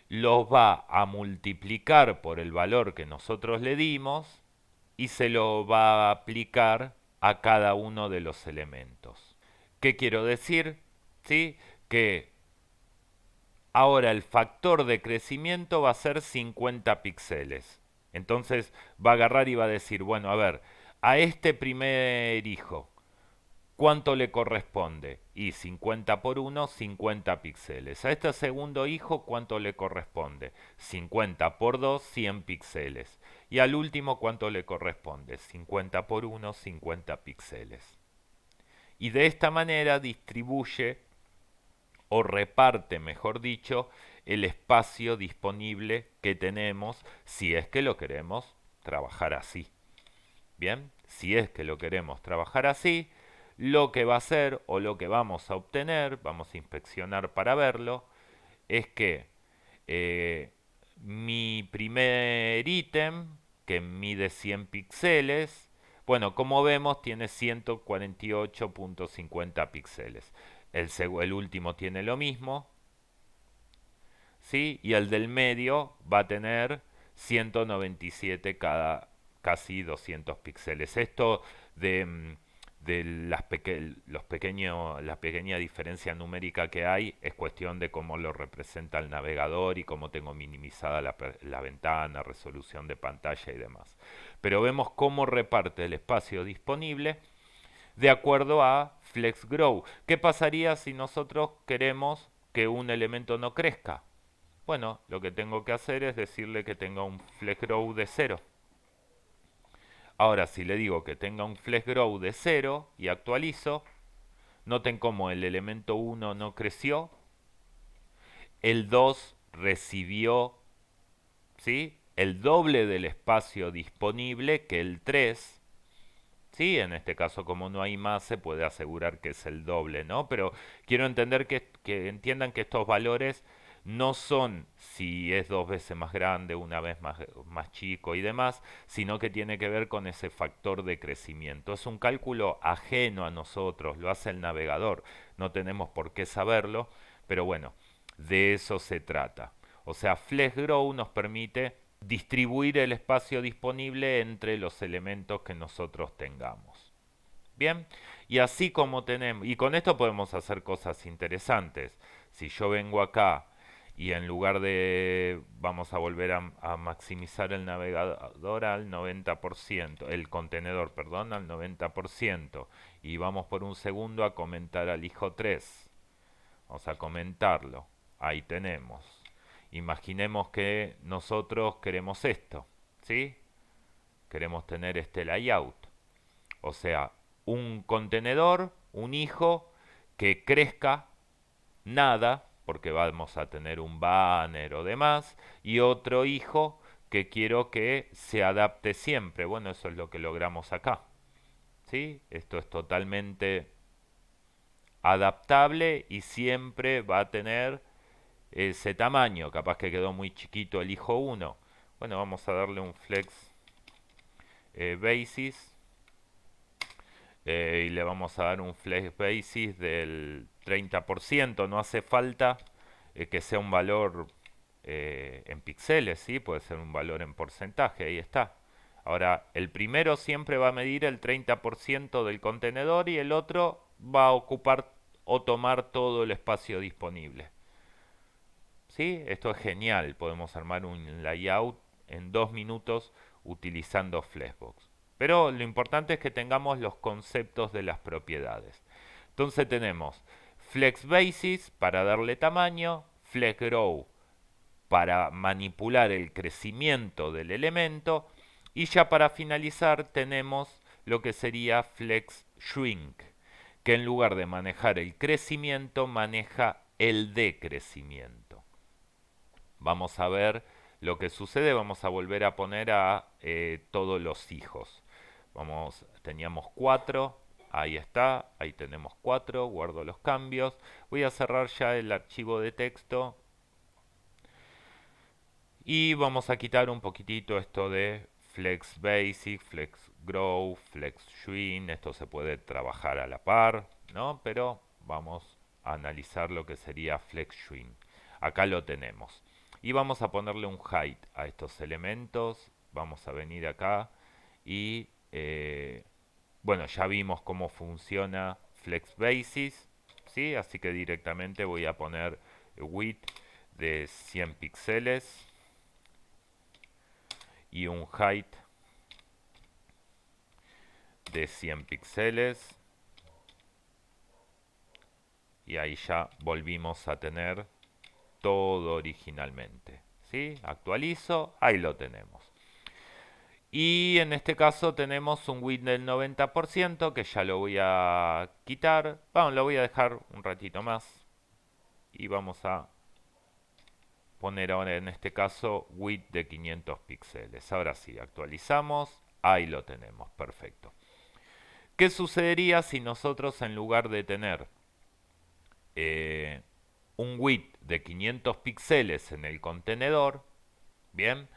los va a multiplicar por el valor que nosotros le dimos y se lo va a aplicar a cada uno de los elementos. ¿Qué quiero decir? ¿Sí? Que ahora el factor de crecimiento va a ser 50 píxeles. Entonces va a agarrar y va a decir, bueno, a ver, a este primer hijo, ¿cuánto le corresponde? Y 50 por 1, 50 píxeles. A este segundo hijo, ¿cuánto le corresponde? 50 por 2, 100 píxeles. Y al último, ¿cuánto le corresponde? 50 por 1, 50 píxeles. Y de esta manera distribuye o reparte, mejor dicho, el espacio disponible que tenemos si es que lo queremos trabajar así. Bien, si es que lo queremos trabajar así, lo que va a hacer o lo que vamos a obtener, vamos a inspeccionar para verlo, es que eh, mi primer ítem, que mide 100 píxeles, bueno, como vemos tiene 148.50 píxeles. El último tiene lo mismo, ¿sí? Y el del medio va a tener 197 cada casi 200 píxeles. Esto de, de la pequeña diferencia numérica que hay es cuestión de cómo lo representa el navegador y cómo tengo minimizada la ventana, resolución de pantalla y demás. Pero vemos cómo reparte el espacio disponible de acuerdo a FlexGrow. ¿Qué pasaría si nosotros queremos que un elemento no crezca? Bueno, lo que tengo que hacer es decirle que tenga un FlexGrow de 0. Ahora, si le digo que tenga un FlexGrow de 0 y actualizo, noten cómo el elemento 1 no creció, el 2 recibió, ¿sí?, el doble del espacio disponible que el 3. Sí, en este caso como no hay más se puede asegurar que es el doble, ¿no? Pero quiero entender que entiendan que estos valores no son si es dos veces más grande, una vez más chico y demás, sino que tiene que ver con ese factor de crecimiento. Es un cálculo ajeno a nosotros, lo hace el navegador, no tenemos por qué saberlo, pero bueno, de eso se trata. O sea, FlexGrow nos permite distribuir el espacio disponible entre los elementos que nosotros tengamos. Bien, y así como tenemos, y con esto podemos hacer cosas interesantes. Si yo vengo acá y en lugar de, vamos a volver a maximizar el navegador al 90%, el contenedor, perdón, al 90%, y vamos por un segundo a comentar al hijo 3. Vamos a comentarlo. Ahí tenemos. Imaginemos que nosotros queremos esto, ¿sí? Queremos tener este layout. O sea, un contenedor, un hijo que crezca nada, porque vamos a tener un banner o demás, y otro hijo que quiero que se adapte siempre. Bueno, eso es lo que logramos acá, ¿sí? Esto es totalmente adaptable y siempre va a tener ese tamaño. Capaz que quedó muy chiquito el hijo 1. Bueno, vamos a darle un flex basis y le vamos a dar un flex basis del 30%. No hace falta que sea un valor en píxeles, ¿sí? Puede ser un valor en porcentaje, ahí está. Ahora, el primero siempre va a medir el 30% del contenedor y el otro va a ocupar o tomar todo el espacio disponible. ¿Sí? Esto es genial, podemos armar un layout en 2 minutos utilizando Flexbox. Pero lo importante es que tengamos los conceptos de las propiedades. Entonces tenemos FlexBasis para darle tamaño, FlexGrow para manipular el crecimiento del elemento y ya para finalizar tenemos lo que sería FlexShrink, que en lugar de manejar el crecimiento maneja el decrecimiento. Vamos a ver lo que sucede, vamos a volver a poner a todos los hijos. Teníamos 4, ahí está, ahí tenemos 4, guardo los cambios. Voy a cerrar ya el archivo de texto y vamos a quitar un poquitito esto de Flex Basic, Flex Grow, Flex Shrink. Esto se puede trabajar a la par, ¿no? Pero vamos a analizar lo que sería Flex Shrink. Acá lo tenemos. Y vamos a ponerle un height a estos elementos. Vamos a venir acá y bueno, ya vimos cómo funciona Flex Basis, ¿sí? Así que directamente voy a poner width de 100 píxeles y un height de 100 píxeles. Y ahí ya volvimos a tener todo originalmente. ¿Sí? Actualizo, ahí lo tenemos. Y en este caso tenemos un width del 90% que ya lo voy a quitar. Bueno, lo voy a dejar un ratito más. Y vamos a poner ahora en este caso width de 500 píxeles. Ahora sí, actualizamos. Ahí lo tenemos, perfecto. ¿Qué sucedería si nosotros en lugar de tener un width de 500 píxeles en el contenedor, bien,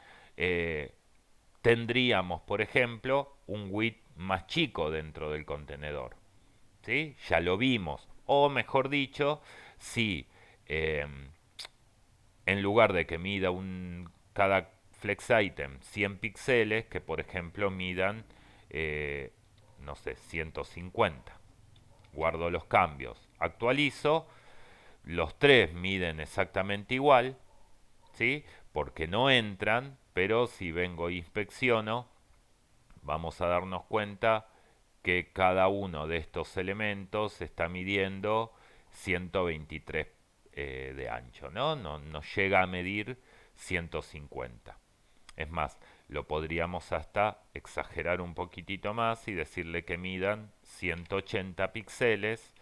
tendríamos, por ejemplo, un width más chico dentro del contenedor? ¿Sí? Ya lo vimos. O mejor dicho, si eh, en lugar de que mida cada flex item 100 píxeles, que por ejemplo midan, no sé, 150. Guardo los cambios, actualizo, los tres miden exactamente igual, ¿sí? Porque no entran, pero si vengo e inspecciono, vamos a darnos cuenta que cada uno de estos elementos está midiendo 123 de ancho, ¿no? No llega a medir 150. Es más, lo podríamos hasta exagerar un poquitito más y decirle que midan 180 píxeles.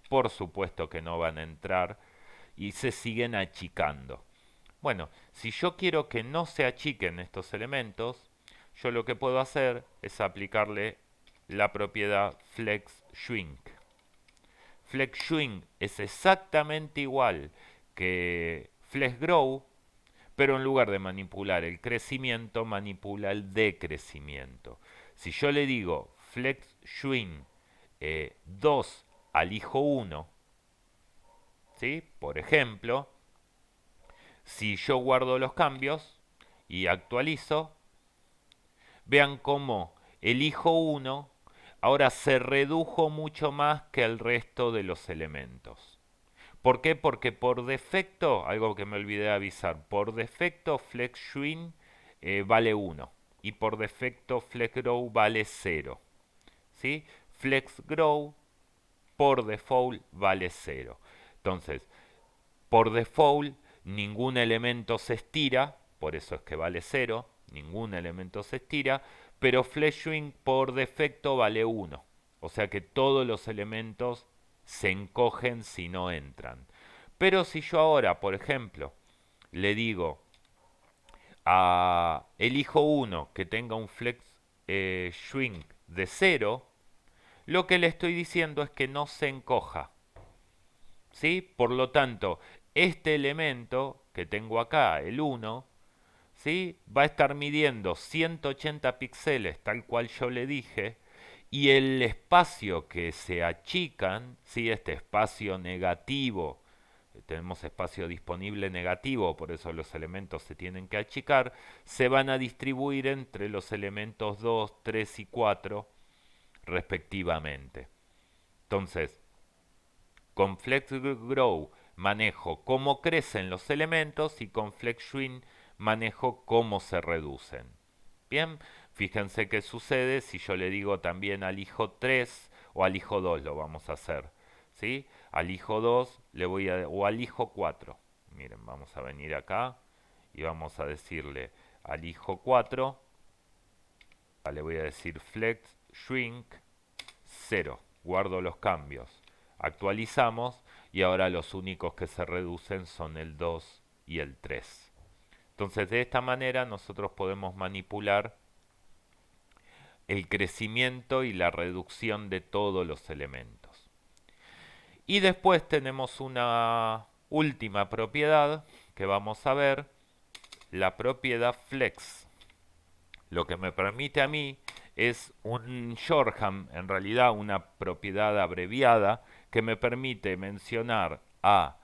Por supuesto que no van a entrar y se siguen achicando. Bueno, si yo quiero que no se achiquen estos elementos, yo lo que puedo hacer es aplicarle la propiedad flex shrink. Flex shrink es exactamente igual que flex grow, pero en lugar de manipular el crecimiento, manipula el decrecimiento. Si yo le digo flex shrink 2 al hijo 1, ¿sí? Por ejemplo, si yo guardo los cambios y actualizo, vean cómo el hijo 1 ahora se redujo mucho más que el resto de los elementos. ¿Por qué? Porque por defecto, algo que me olvidé de avisar, por defecto FlexShrink vale 1 y por defecto FlexGrow vale 0. ¿Sí? FlexGrow por default vale 0. Entonces, por default ningún elemento se estira, por eso es que vale 0, ningún elemento se estira, pero FlexShrink por defecto vale 1. O sea que todos los elementos se encogen si no entran. Pero si yo ahora, por ejemplo, le digo a elijo uno que tenga un flex shrink de 0, lo que le estoy diciendo es que no se encoja. ¿Sí? Por lo tanto, este elemento que tengo acá, el 1, ¿sí? Va a estar midiendo 180 píxeles, tal cual yo le dije, y el espacio que se achican, ¿sí? Este espacio negativo, tenemos espacio disponible negativo, por eso los elementos se tienen que achicar, se van a distribuir entre los elementos 2, 3 y 4 respectivamente. Entonces, con FlexGrow manejo cómo crecen los elementos y con FlexShrink manejo cómo se reducen. Bien, fíjense qué sucede si yo le digo también al hijo 3 o al hijo 2 lo vamos a hacer. ¿Sí? Al hijo 2 le voy a, o al hijo 4. Miren, vamos a venir acá y vamos a decirle al hijo 4, le voy a decir flex shrink 0. Guardo los cambios. Actualizamos y ahora los únicos que se reducen son el 2 y el 3. Entonces de esta manera nosotros podemos manipular el crecimiento y la reducción de todos los elementos. Y después tenemos una última propiedad que vamos a ver, la propiedad flex. Lo que me permite a mí es un shorthand, en realidad una propiedad abreviada, que me permite mencionar a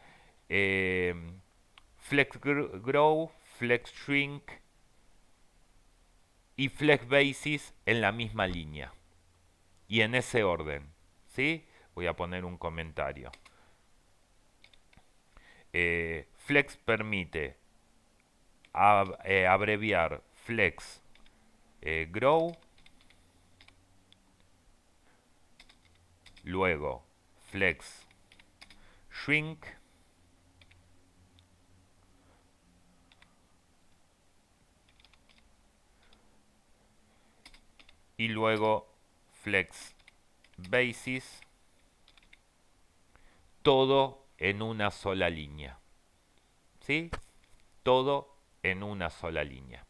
FlexGrow, FlexShrink y FlexBasis en la misma línea. Y en ese orden. ¿Sí? Voy a poner un comentario. Flex permite abreviar Flex Grow, luego Flex Shrink, y luego Flex Basis, todo en una sola línea. ¿Sí? Todo en una sola línea.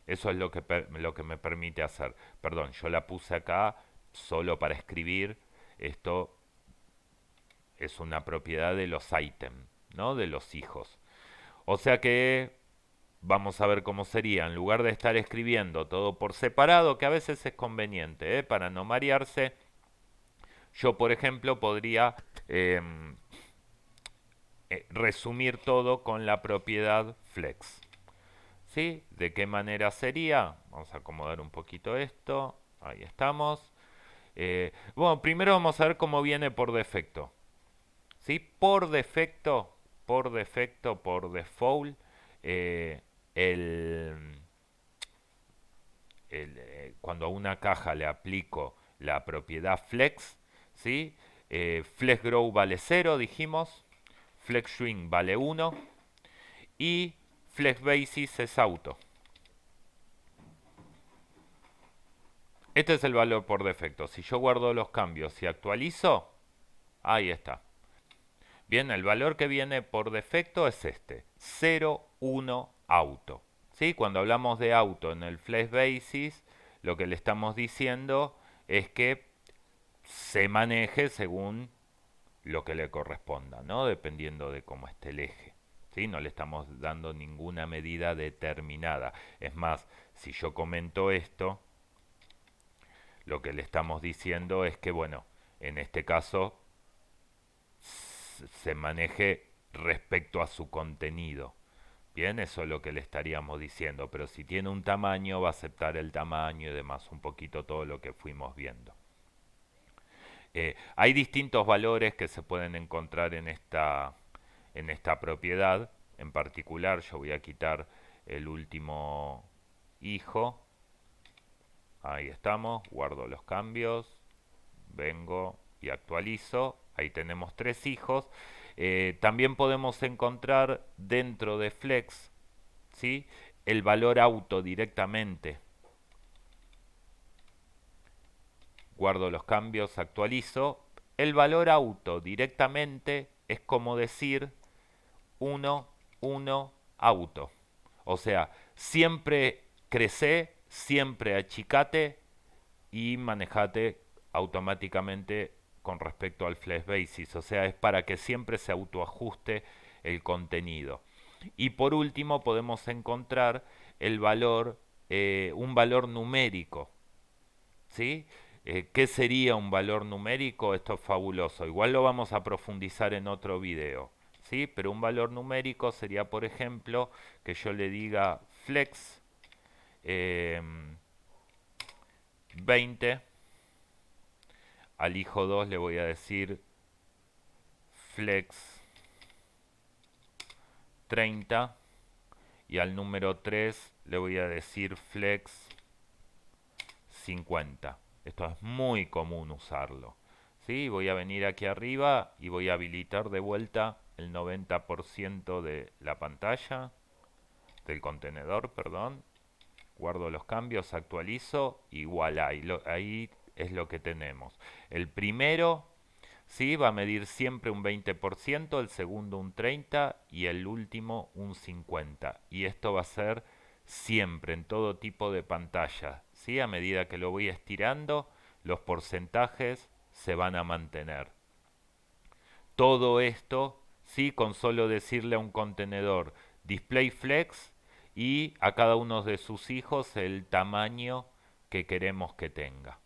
Eso es lo que me permite hacer. Perdón, yo la puse acá, solo para escribir, esto es una propiedad de los items, ¿no? De los hijos. O sea que vamos a ver cómo sería, en lugar de estar escribiendo todo por separado, que a veces es conveniente, para no marearse, yo por ejemplo podría resumir todo con la propiedad flex. ¿Sí? ¿De qué manera sería? Vamos a acomodar un poquito esto. Ahí estamos. Bueno, primero vamos a ver cómo viene por defecto. ¿Sí? Por default, eh, el, cuando a una caja le aplico la propiedad flex, ¿sí? Flex grow vale 0, dijimos. Flex swing vale 1. Y flex basis es auto. Este es el valor por defecto. Si yo guardo los cambios y actualizo, ahí está. Bien, el valor que viene por defecto es este, 0, 1, auto. ¿Sí? Cuando hablamos de auto en el flex basis, lo que le estamos diciendo es que se maneje según lo que le corresponda, ¿no? Dependiendo de cómo esté el eje. ¿Sí? No le estamos dando ninguna medida determinada. Es más, si yo comento esto, lo que le estamos diciendo es que, bueno, en este caso se maneje respecto a su contenido. Bien, eso es lo que le estaríamos diciendo, pero si tiene un tamaño va a aceptar el tamaño y demás, un poquito todo lo que fuimos viendo. Hay distintos valores que se pueden encontrar en esta propiedad. En particular, yo voy a quitar el último hijo. Ahí estamos, guardo los cambios, vengo y actualizo. Ahí tenemos 3 hijos. También podemos encontrar dentro de Flex, ¿sí?, el valor auto directamente. Guardo los cambios, actualizo. El valor auto directamente es como decir 1, 1, auto. O sea, siempre crece, siempre achicate y manejate automáticamente con respecto al flex basis. O sea, es para que siempre se autoajuste el contenido. Y por último podemos encontrar el valor, un valor numérico. ¿Sí? ¿Qué sería un valor numérico? Esto es fabuloso. Igual lo vamos a profundizar en otro video. ¿Sí? Pero un valor numérico sería, por ejemplo, que yo le diga flex 20. Al hijo 2 le voy a decir flex 30. Y al número 3 le voy a decir flex 50. Esto es muy común usarlo. ¿Sí? Voy a venir aquí arriba y voy a habilitar de vuelta el 90% de la pantalla, del contenedor, perdón. Guardo los cambios, actualizo, igual ahí es lo que tenemos. El primero, ¿sí?, va a medir siempre un 20%, el segundo un 30% y el último un 50%. Y esto va a ser siempre en todo tipo de pantalla. ¿Sí? A medida que lo voy estirando, los porcentajes se van a mantener. Todo esto, ¿sí?, con solo decirle a un contenedor display flex y a cada uno de sus hijos el tamaño que queremos que tenga.